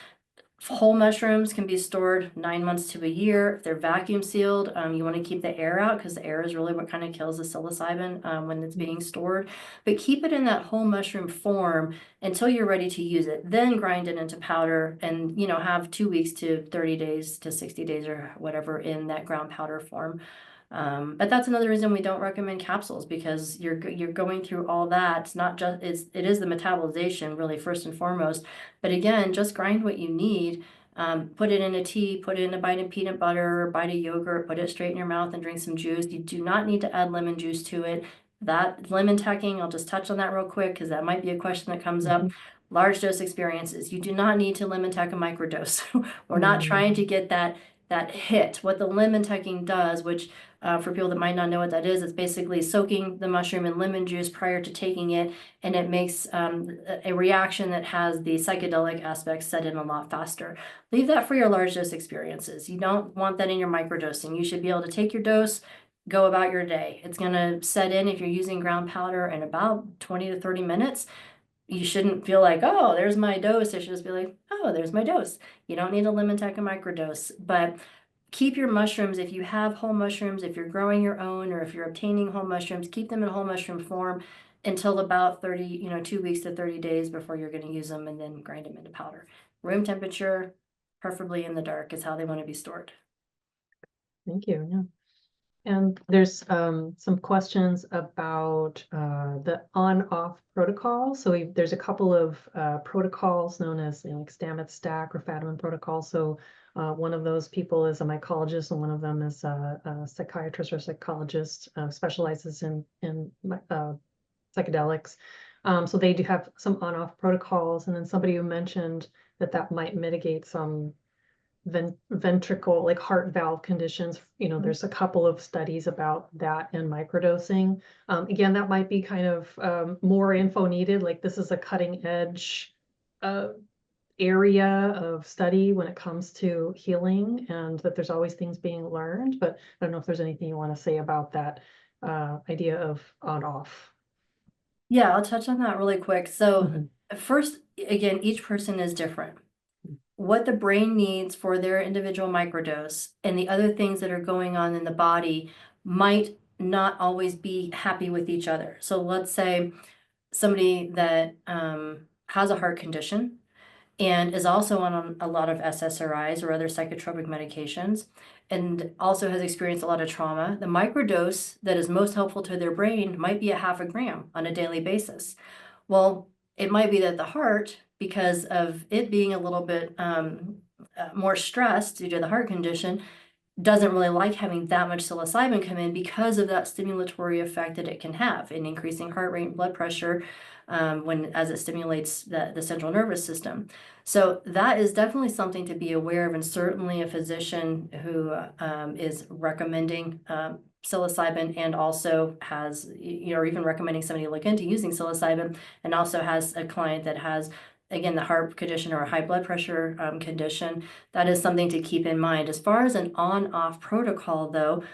Whole mushrooms can be stored 9 months to a year. If they're vacuum sealed, you want to keep the air out because the air is really what kind of kills the psilocybin when it's being stored. But keep it in that whole mushroom form until you're ready to use it. Then grind it into powder and have 2 weeks to 30 days to 60 days or whatever in that ground powder form. But that's another reason we don't recommend capsules, because you're going through all that. It's not just it is the metabolization really first and foremost. But again, just grind what you need. Put it in a tea, put it in a bite of peanut butter, or bite of yogurt, put it straight in your mouth and drink some juice. You do not need to add lemon juice to it. That lemon tacking, I'll just touch on that real quick because that might be a question that comes up. Large dose experiences. You do not need to lemon tack a microdose. We're not trying to get that hit. What the lemon tacking does, which for people that might not know what that is, it's basically soaking the mushroom in lemon juice prior to taking it, and it makes a reaction that has the psychedelic aspects set in a lot faster. Leave that for your large dose experiences. You don't want that in your microdosing. You should be able to take your dose, go about your day. It's going to set in, if you're using ground powder, in about 20 to 30 minutes. You shouldn't feel like, oh, there's my dose. It should just be like, oh, there's my dose. You don't need to lemon tack a microdose, but keep your mushrooms. If you have whole mushrooms, if you're growing your own, or if you're obtaining whole mushrooms, keep them in whole mushroom form until about 2 weeks to 30 days before you're going to use them, and then grind them into powder. Room temperature, preferably in the dark, is how they want to be stored. Thank you. Yeah. And there's some questions about the on-off protocol. So there's a couple of protocols known as like Stamets stack or Fadiman protocol. So one of those people is a mycologist, and one of them is a psychiatrist or psychologist, specializes in psychedelics. So they do have some on-off protocols. And then somebody who mentioned that might mitigate some ventricle, like heart valve conditions. There's a couple of studies about that in microdosing. Again, that might be kind of more info needed. Like, this is a cutting edge area of study when it comes to healing, and that there's always things being learned. But I don't know if there's anything you want to say about that idea of on-off. Yeah, I'll touch on that really quick. So first, again, each person is different. What the brain needs for their individual microdose and the other things that are going on in the body might not always be happy with each other. So let's say somebody that has a heart condition and is also on a lot of SSRIs or other psychotropic medications, and also has experienced a lot of trauma. The microdose that is most helpful to their brain might be a 0.5 gram on a daily basis. Well, it might be that the heart, because of it being a little bit more stressed due to the heart condition, doesn't really like having that much psilocybin come in because of that stimulatory effect that it can have in increasing heart rate and blood pressure as it stimulates the central nervous system. So that is definitely something to be aware of, and certainly a physician who is recommending psilocybin, and also has, or even recommending somebody look into using psilocybin, and also has a client that has, again, the heart condition or a high blood pressure condition, that is something to keep in mind. As far as an on-off protocol, though,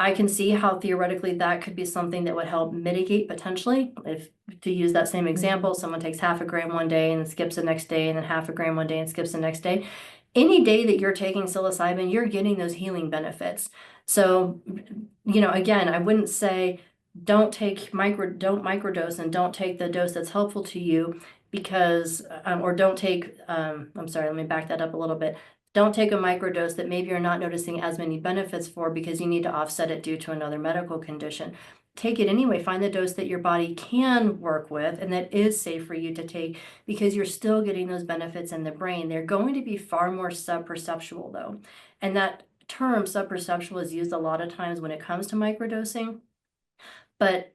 I can see how theoretically that could be something that would help mitigate potentially. If, to use that same example, someone takes 0.5 gram one day and skips the next day, and then 0.5 gram one day and skips the next day. Any day that you're taking psilocybin, you're getting those healing benefits. So, again, I wouldn't say don't microdose and don't take the dose that's helpful to you because, or don't take, I'm sorry, let me back that up a little bit. Don't take a microdose that maybe you're not noticing as many benefits for because you need to offset it due to another medical condition. Take it anyway. Find the dose that your body can work with and that is safe for you to take because you're still getting those benefits in the brain. They're going to be far more subperceptual though. And that term subperceptual is used a lot of times when it comes to microdosing. But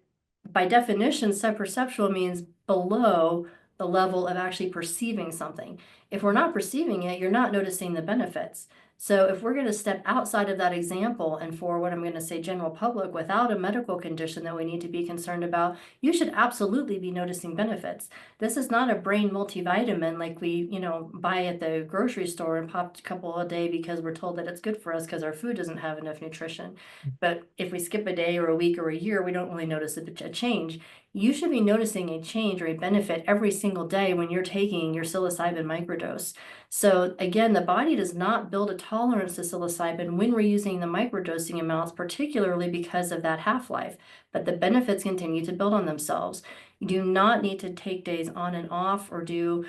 by definition, subperceptual means below the level of actually perceiving something. If we're not perceiving it, you're not noticing the benefits. So if we're going to step outside of that example and for what I'm going to say general public without a medical condition that we need to be concerned about, you should absolutely be noticing benefits. This is not a brain multivitamin like we, buy at the grocery store and pop a couple a day because we're told that it's good for us because our food doesn't have enough nutrition. But if we skip a day or a week or a year, we don't really notice a change. You should be noticing a change or a benefit every single day when you're taking your psilocybin microdose. So again, the body does not build a tolerance to psilocybin when we're using the microdosing amounts, particularly because of that half-life, but the benefits continue to build on themselves. You do not need to take days on and off or do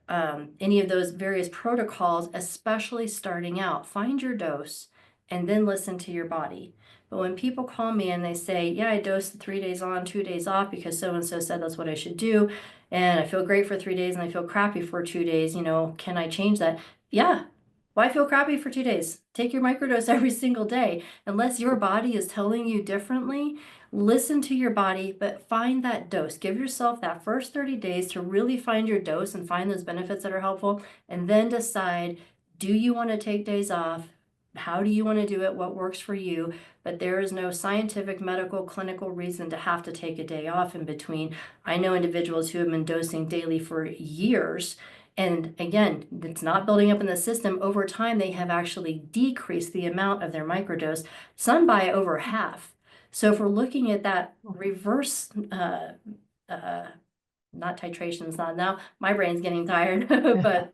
any of those various protocols, especially starting out. Find your dose and then listen to your body. But when people call me and they say, yeah, I dosed 3 days on, 2 days off because so-and-so said that's what I should do, and I feel great for 3 days and I feel crappy for 2 days, can I change that? Yeah. Why feel crappy for 2 days? Take your microdose every single day. Unless your body is telling you differently, listen to your body, but find that dose. Give yourself that first 30 days to really find your dose and find those benefits that are helpful, and then decide, do you want to take days off? How do you want to do it? What works for you? But there is no scientific, medical, clinical reason to have to take a day off in between. I know individuals who have been dosing daily for years. And again, it's not building up in the system. Over time, they have actually decreased the amount of their microdose, some by over half. So if we're looking at that reverse, not titrations, not now, my brain's getting tired, but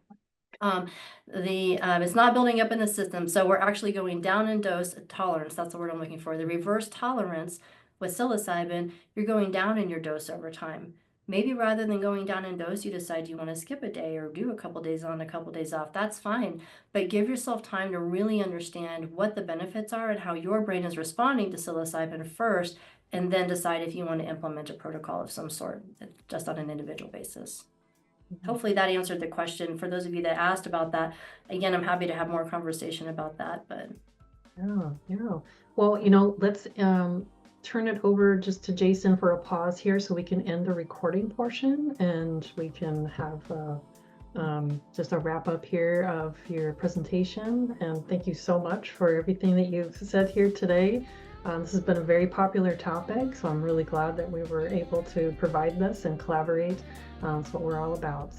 it's not building up in the system. So we're actually going down in dose tolerance. That's the word I'm looking for. The reverse tolerance with psilocybin, you're going down in your dose over time. Maybe rather than going down in dose, you decide you want to skip a day or do a couple days on, a couple days off. That's fine. But give yourself time to really understand what the benefits are and how your brain is responding to psilocybin first, and then decide if you want to implement a protocol of some sort, just on an individual basis. Hopefully that answered the question. For those of you that asked about that, again, I'm happy to have more conversation about that. But yeah. Well, let's turn it over just to Jason for a pause here so we can end the recording portion and we can have just a wrap up here of your presentation. And thank you so much for everything that you've said here today. This has been a very popular topic, so I'm really glad that we were able to provide this and collaborate. That's what we're all about.